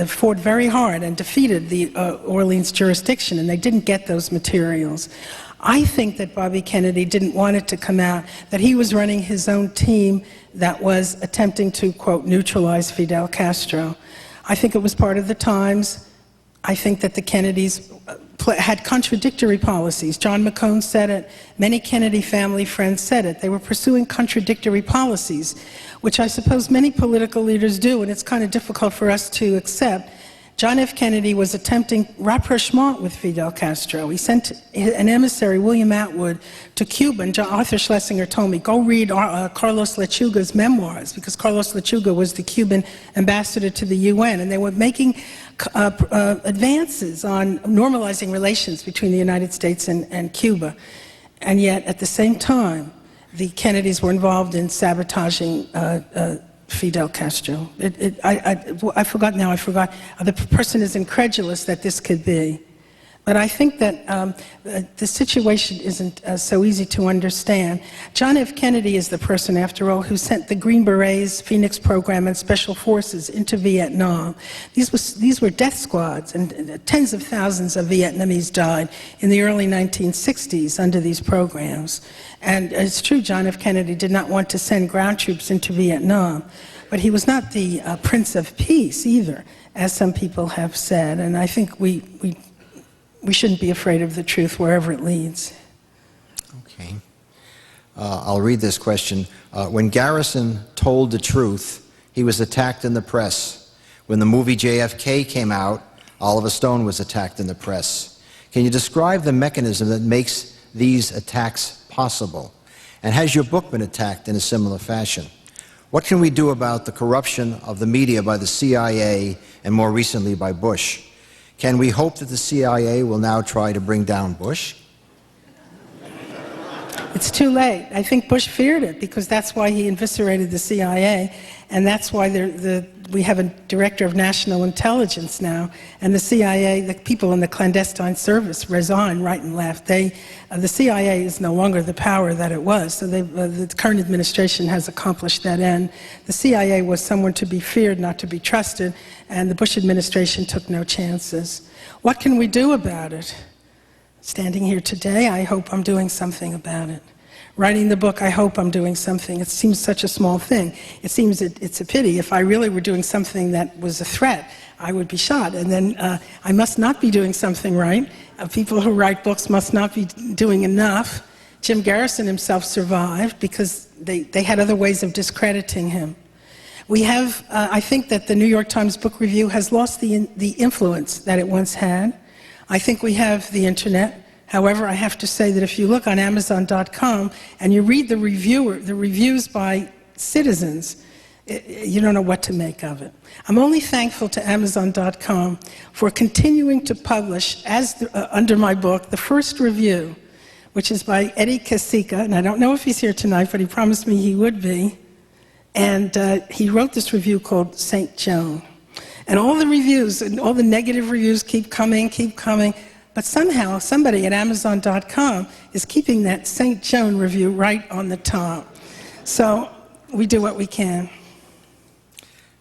fought very hard and defeated the Orleans jurisdiction, and they didn't get those materials. I think that Bobby Kennedy didn't want it to come out that he was running his own team that was attempting to, quote, neutralize Fidel Castro. I think it was part of the times. I think that the Kennedys had contradictory policies. John McCone said it. Many Kennedy family friends said it. They were pursuing contradictory policies, which I suppose many political leaders do, and it's kind of difficult for us to accept. John F. Kennedy was attempting rapprochement with Fidel Castro. He sent an emissary, William Atwood, to Cuba, and Arthur Schlesinger told me, go read Carlos Lechuga's memoirs, because Carlos Lechuga was the Cuban ambassador to the UN, and they were making advances on normalizing relations between the United States and Cuba. And yet, at the same time, the Kennedys were involved in sabotaging Fidel Castro. I forgot now, the person is incredulous that this could be. But I think that the situation isn't so easy to understand. John F. Kennedy is the person, after all, who sent the Green Berets, Phoenix Program, and Special Forces into Vietnam. These were death squads, and tens of thousands of Vietnamese died in the early 1960s under these programs. And it's true, John F. Kennedy did not want to send ground troops into Vietnam, but he was not the Prince of Peace either. as some people have said. And I think we shouldn't be afraid of the truth wherever it leads. Okay. I'll read this question. When Garrison told the truth, he was attacked in the press. When the movie JFK came out, Oliver Stone was attacked in the press. Can you describe the mechanism that makes these attacks possible? And has your book been attacked in a similar fashion? What can we do about the corruption of the media by the CIA and more recently by Bush? Can we hope that the CIA will now try to bring down Bush? It's too late. I think Bush feared it because that's why he eviscerated the CIA, and that's why we have a director of national intelligence now, and the CIA, the people in the clandestine service resign right and left. The CIA is no longer the power that it was, so the current administration has accomplished that end. The CIA was someone to be feared, not to be trusted, and the Bush administration took no chances. What can we do about it? Standing here today, I hope I'm doing something about it. Writing the book, I hope I'm doing something. It seems such a small thing. It seems it's a pity. If I really were doing something that was a threat, I would be shot. And then I must not be doing something right. People who write books must not be doing enough. Jim Garrison himself survived because they had other ways of discrediting him. We have, I think that the New York Times Book Review has lost the influence that it once had. I think we have the internet. However, I have to say that if you look on Amazon.com and you read the reviews by citizens, you don't know what to make of it. I'm only thankful to Amazon.com for continuing to publish, under my book, the first review, which is by Eddie Casika, and I don't know if he's here tonight, but he promised me he would be. And he wrote this review called St. Joan. And all the reviews, and all the negative reviews keep coming, but somehow somebody at Amazon.com is keeping that St. Joan review right on the top. So we do what we can.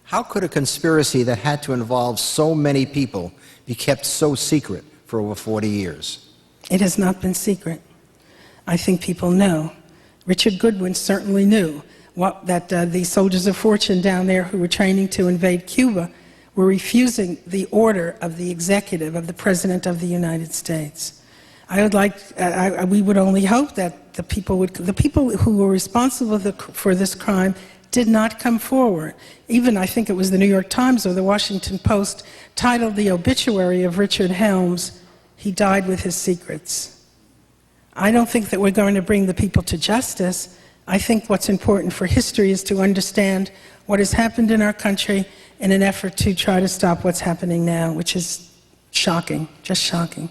How could a conspiracy that had to involve so many people be kept so secret for over 40 years? It has not been secret. I think people know. Richard Goodwin certainly knew that the soldiers of fortune down there who were training to invade Cuba were refusing the order of the executive, of the President of the United States. We would only hope that the people who were responsible for this crime did not come forward. Even, I think it was the New York Times or the Washington Post titled the obituary of Richard Helms, "He died with his secrets." I don't think that we're going to bring the people to justice. I think what's important for history is to understand what has happened in our country in an effort to try to stop what's happening now, which is shocking, just shocking.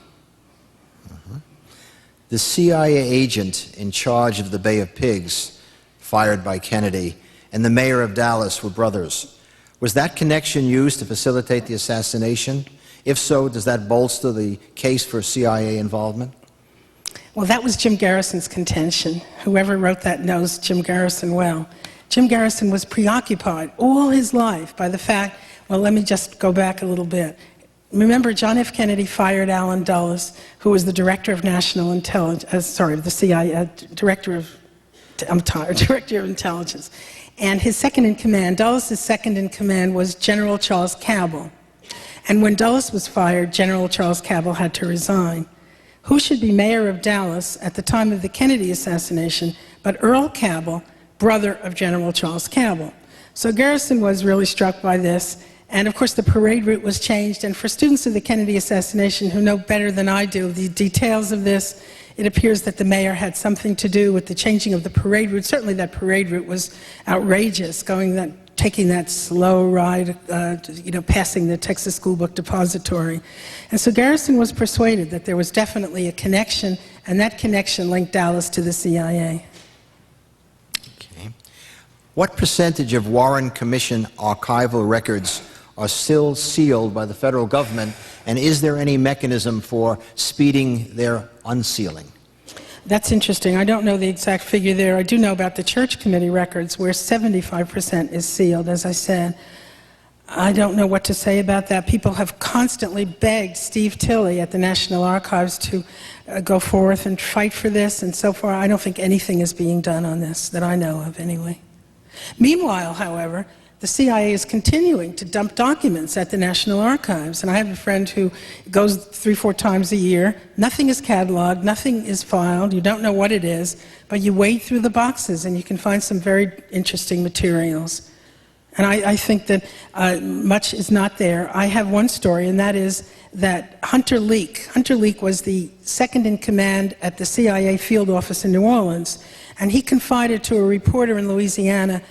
The CIA agent in charge of the Bay of Pigs, fired by Kennedy, and the mayor of Dallas were brothers. Was that connection used to facilitate the assassination? If so, does that bolster the case for CIA involvement? Well, that was Jim Garrison's contention. Whoever wrote that knows Jim Garrison well. Jim Garrison was preoccupied all his life by the fact, well, let me just go back a little bit. Remember, John F. Kennedy fired Allen Dulles, who was the director of national intelligence, the CIA, director of intelligence. And his second in command, Dulles' second in command was General Charles Cabell. And when Dulles was fired, General Charles Cabell had to resign. Who should be mayor of Dallas at the time of the Kennedy assassination but Earl Cabell, brother of General Charles Cabell? So Garrison was really struck by this, and of course the parade route was changed, and for students of the Kennedy assassination who know better than I do the details of this, it appears that the mayor had something to do with the changing of the parade route. Certainly that parade route was outrageous, taking that slow ride, passing the Texas School Book Depository. And so Garrison was persuaded that there was definitely a connection, and that connection linked Dallas to the CIA. Okay. What percentage of Warren Commission archival records are still sealed by the federal government, and is there any mechanism for speeding their unsealing? That's interesting. I don't know the exact figure there. I do know about the church committee records where 75% is sealed, as I said. I don't know what to say about that. People have constantly begged Steve Tilley at the National Archives to go forth and fight for this, and so far I don't think anything is being done on this, that I know of anyway. Meanwhile, however, the CIA is continuing to dump documents at the National Archives. And I have a friend who goes 3-4 times a year. Nothing is cataloged, nothing is filed, you don't know what it is, but you wade through the boxes and you can find some very interesting materials. And I think that much is not there. I have one story, and that is that Hunter Leak was the second in command at the CIA field office in New Orleans, and he confided to a reporter in Louisiana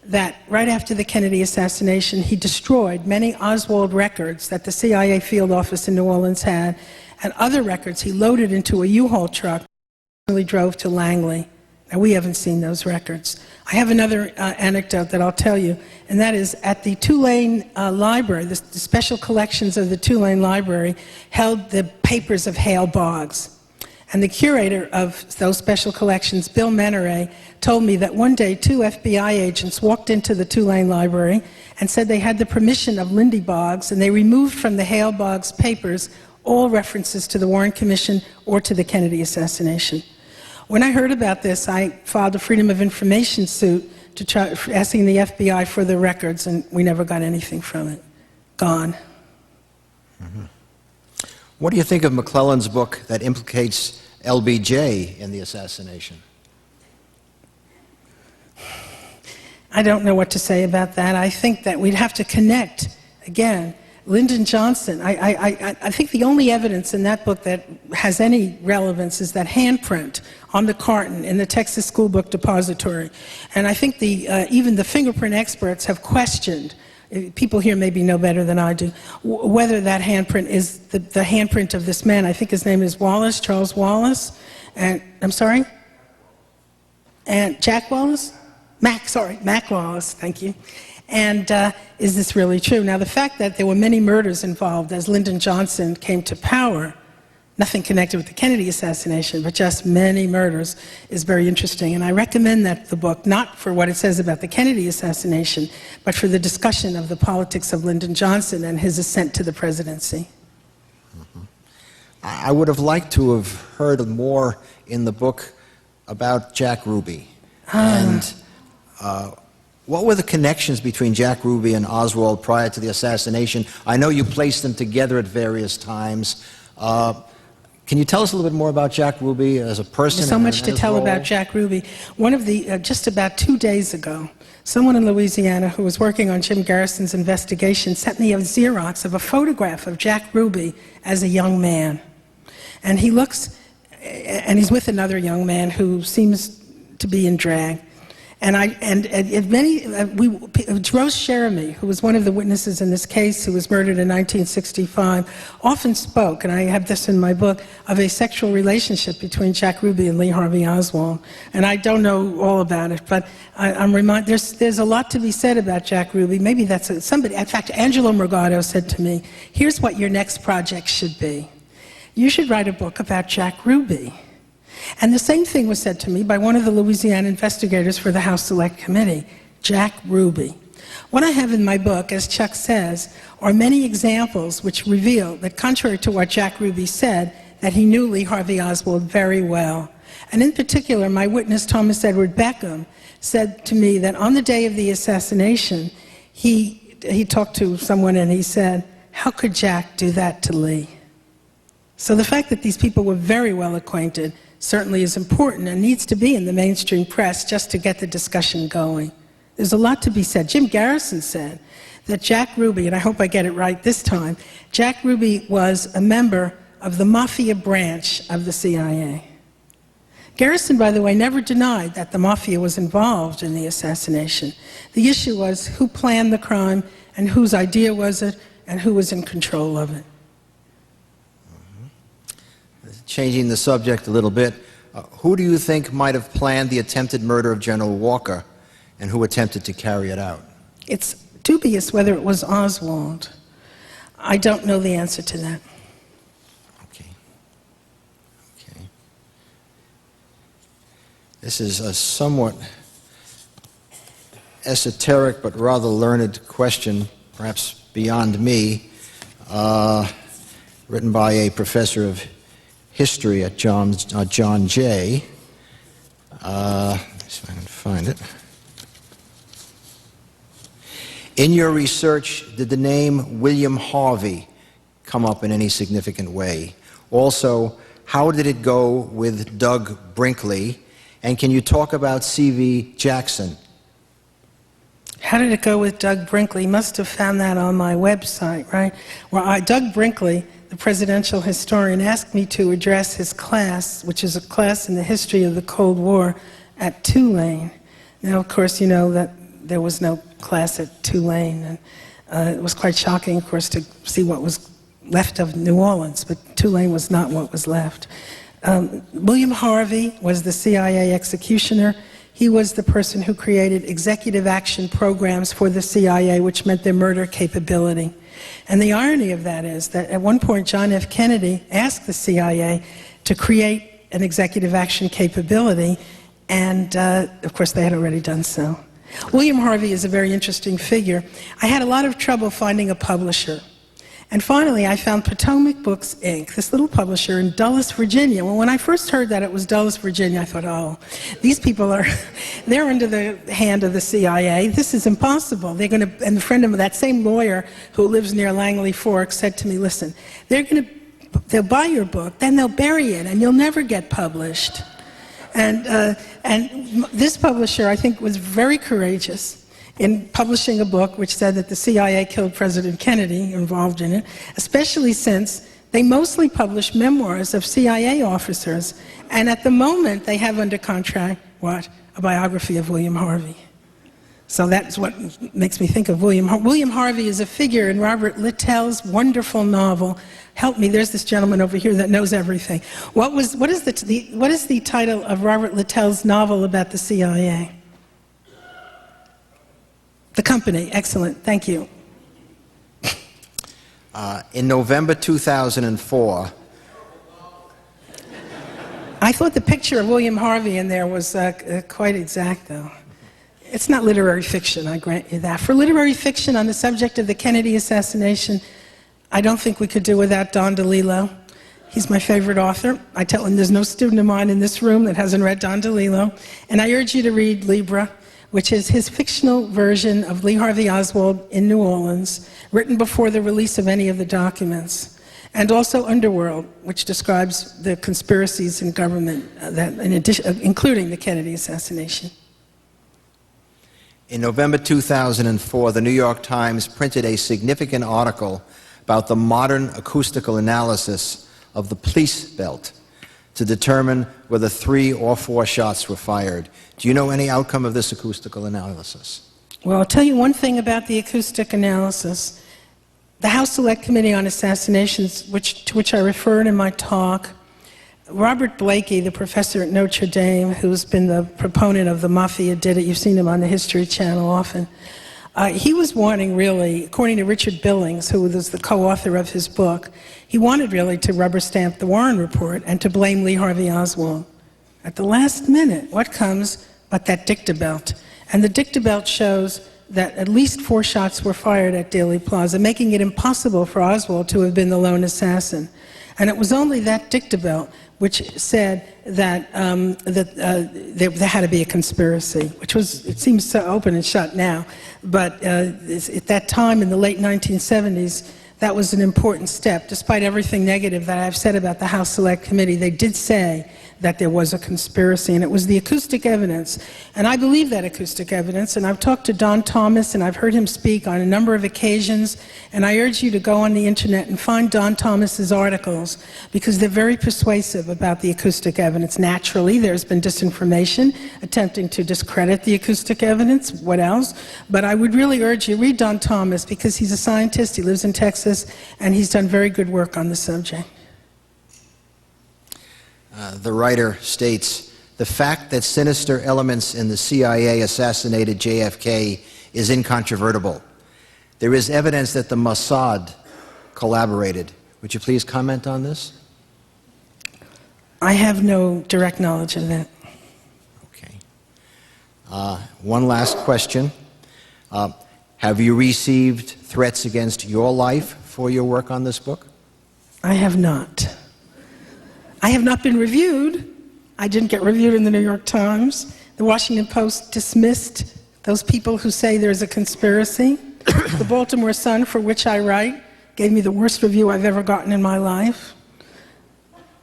that right after the Kennedy assassination, he destroyed many Oswald records that the CIA field office in New Orleans had, and other records he loaded into a U-Haul truck and really drove to Langley. Now, we haven't seen those records. I have another anecdote that I'll tell you, and that is at the Tulane Library, the special collections of the Tulane Library held the papers of Hale Boggs. And the curator of those special collections, Bill Meneray, told me that one day 2 FBI agents walked into the Tulane Library and said they had the permission of Lindy Boggs, and they removed from the Hale Boggs papers all references to the Warren Commission or to the Kennedy assassination. When I heard about this, I filed a Freedom of Information suit to try, asking the FBI for the records, and we never got anything from it. Gone. Mm-hmm. What do you think of McClellan's book that implicates LBJ in the assassination? I don't know what to say about that. I think that we'd have to connect, again, Lyndon Johnson. I think the only evidence in that book that has any relevance is that handprint on the carton in the Texas School Book Depository. And I think even the fingerprint experts have questioned, people here maybe know better than I do, whether that handprint is the handprint of this man. I think his name is Wallace, Charles Wallace. And, I'm sorry? And Jack Wallace? Mac Wallace, thank you. And is this really true? Now, the fact that there were many murders involved as Lyndon Johnson came to power, nothing connected with the Kennedy assassination, but just many murders, is very interesting. And I recommend that the book, not for what it says about the Kennedy assassination, but for the discussion of the politics of Lyndon Johnson and his ascent to the presidency. Mm-hmm. I would have liked to have heard more in the book about Jack Ruby. And what were the connections between Jack Ruby and Oswald prior to the assassination? I know you placed them together at various times. Can you tell us a little bit more about Jack Ruby as a person? There's so much to tell about Jack Ruby. One of the, just about 2 days ago, someone in Louisiana who was working on Jim Garrison's investigation sent me a Xerox of a photograph of Jack Ruby as a young man. And he looks, and he's with another young man who seems to be in drag. And Rose Cherami, who was one of the witnesses in this case, who was murdered in 1965, often spoke, and I have this in my book, of a sexual relationship between Jack Ruby and Lee Harvey Oswald. And I don't know all about it, but I'm reminded, there's a lot to be said about Jack Ruby. Maybe that's somebody, in fact, Angelo Morgado said to me, here's what your next project should be. You should write a book about Jack Ruby. And the same thing was said to me by one of the Louisiana investigators for the House Select Committee, Jack Ruby. What I have in my book, as Chuck says, are many examples which reveal that contrary to what Jack Ruby said, that he knew Lee Harvey Oswald very well. And in particular, my witness, Thomas Edward Beckham, said to me that on the day of the assassination, he talked to someone and he said, how could Jack do that to Lee? So the fact that these people were very well acquainted certainly is important and needs to be in the mainstream press just to get the discussion going. There's a lot to be said. Jim Garrison said that Jack Ruby, and I hope I get it right this time, Jack Ruby was a member of the mafia branch of the CIA. Garrison, by the way, never denied that the mafia was involved in the assassination. The issue was who planned the crime and whose idea was it and who was in control of it. Changing the subject a little bit, who do you think might have planned the attempted murder of General Walker, and who attempted to carry it out? It's dubious whether it was Oswald. I don't know the answer to that. Okay. This is a somewhat esoteric but rather learned question, perhaps beyond me, written by a professor of history at John Jay. Let's see if I can find it. In your research, did the name William Harvey come up in any significant way? Also, how did it go with Doug Brinkley? And can you talk about C.V. Jackson? How did it go with Doug Brinkley? You must have found that on my website, right? Well, Doug Brinkley, the presidential historian, asked me to address his class, which is a class in the history of the Cold War, at Tulane. Now, of course, you know that there was no class at Tulane, and it was quite shocking, of course, to see what was left of New Orleans, but Tulane was not what was left. William Harvey was the CIA executioner. He was the person who created executive action programs for the CIA, which meant their murder capability. And the irony of that is that at one point, John F. Kennedy asked the CIA to create an executive action capability, and of course, they had already done so. William Harvey is a very interesting figure. I had a lot of trouble finding a publisher. And finally, I found Potomac Books, Inc., this little publisher in Dulles, Virginia. Well, when I first heard that it was Dulles, Virginia, I thought, oh, these people they're under the hand of the CIA. This is impossible. They're going to, and a friend of mine, that same lawyer who lives near Langley Fork, said to me, listen, they'll buy your book, then they'll bury it, and you'll never get published. And this publisher, I think, was very courageous in publishing a book which said that the CIA killed President Kennedy, involved in it, especially since they mostly published memoirs of CIA officers. And at the moment, they have under contract, what? A biography of William Harvey. So that's what makes me think of William Harvey. William Harvey is a figure in Robert Littell's wonderful novel. Help me, there's this gentleman over here that knows everything. What is the title of Robert Littell's novel about the CIA? The Company, excellent, thank you. In November 2004... I thought the picture of William Harvey in there was quite exact, though. It's not literary fiction, I grant you that. For literary fiction on the subject of the Kennedy assassination, I don't think we could do without Don DeLillo. He's my favorite author. I tell him there's no student of mine in this room that hasn't read Don DeLillo. And I urge you to read Libra, which is his fictional version of Lee Harvey Oswald in New Orleans, written before the release of any of the documents. And also Underworld, which describes the conspiracies in government, including the Kennedy assassination. In November 2004, the New York Times printed a significant article about the modern acoustical analysis of the police belt to determine whether 3 or 4 shots were fired. Do you know any outcome of this acoustical analysis? Well, I'll tell you one thing about the acoustic analysis. The House Select Committee on Assassinations, to which I referred in my talk, Robert Blakey, the professor at Notre Dame, who's been the proponent of the Mafia Did It, you've seen him on the History Channel often, he was wanting really, according to Richard Billings, who was the co-author of his book, he wanted really to rubber stamp the Warren Report and to blame Lee Harvey Oswald. At the last minute, what comes but that dictabelt? And the dictabelt shows that at least 4 shots were fired at Dealey Plaza, making it impossible for Oswald to have been the lone assassin. And it was only that dictabelt which said that, there had to be a conspiracy, which was, it seems so open and shut now, but at that time in the late 1970s, that was an important step. Despite everything negative that I've said about the House Select Committee, they did say that there was a conspiracy, and it was the acoustic evidence. And I believe that acoustic evidence, and I've talked to Don Thomas, and I've heard him speak on a number of occasions, and I urge you to go on the internet and find Don Thomas's articles, because they're very persuasive about the acoustic evidence. Naturally, there's been disinformation attempting to discredit the acoustic evidence. What else? But I would really urge you, read Don Thomas, because he's a scientist, he lives in Texas, and he's done very good work on the subject. The writer states, the fact that sinister elements in the CIA assassinated JFK is incontrovertible. There is evidence that the Mossad collaborated. Would you please comment on this? I have no direct knowledge of that. Okay. One last question. Have you received threats against your life for your work on this book? I have not. I have not been reviewed. I didn't get reviewed in the New York Times. The Washington Post dismissed those people who say there's a conspiracy. The Baltimore Sun, for which I write, gave me the worst review I've ever gotten in my life.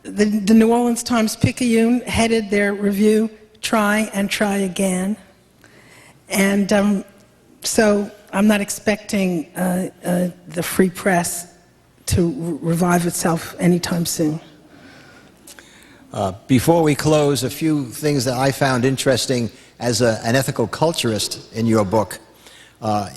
The New Orleans Times-Picayune headed their review, "Try and Try Again." And so I'm not expecting the free press to revive itself anytime soon. Before we close, a few things that I found interesting as an ethical culturist in your book.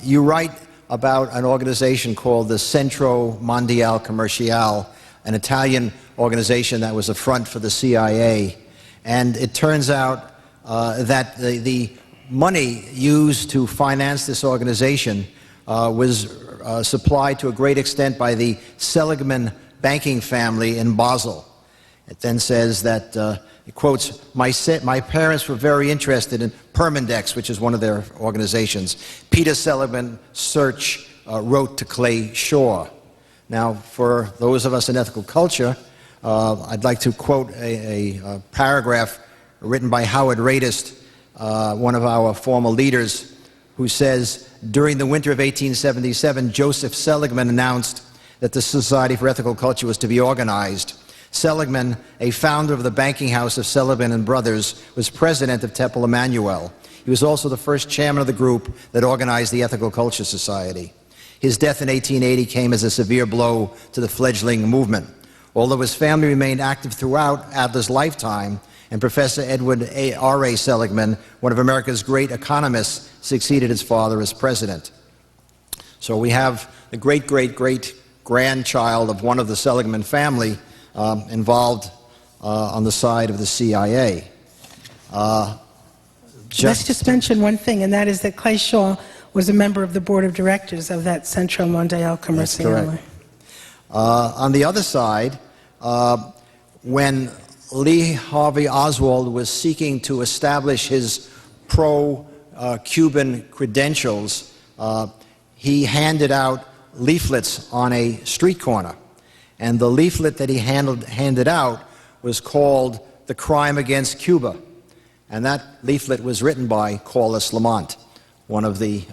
You write about an organization called the Centro Mondiale Commerciale, an Italian organization that was a front for the CIA. And it turns out that the money used to finance this organization was supplied to a great extent by the Seligman banking family in Basel. It then says that, it quotes, my parents were very interested in Permindex, which is one of their organizations. Peter Seligman Search wrote to Clay Shaw. Now, for those of us in ethical culture, I'd like to quote a paragraph written by Howard Radist, one of our former leaders, who says, during the winter of 1877, Joseph Seligman announced that the Society for Ethical Culture was to be organized. Seligman, a founder of the banking house of Seligman and Brothers, was president of Temple Emmanuel. He was also the first chairman of the group that organized the Ethical Culture Society. His death in 1880 came as a severe blow to the fledgling movement. Although his family remained active throughout Adler's lifetime, and Professor Edward R.A. Seligman, one of America's great economists, succeeded his father as president. So we have the great-great-great-grandchild of one of the Seligman family involved on the side of the CIA. Let's just mention one thing, and that is that Clay Shaw was a member of the board of directors of that Centro Mondiale Commerciale. That's correct. On the other side, when Lee Harvey Oswald was seeking to establish his pro-Cuban credentials, he handed out leaflets on a street corner. And the leaflet that he handed out was called "The Crime Against Cuba." And that leaflet was written by Corliss Lamont, one of the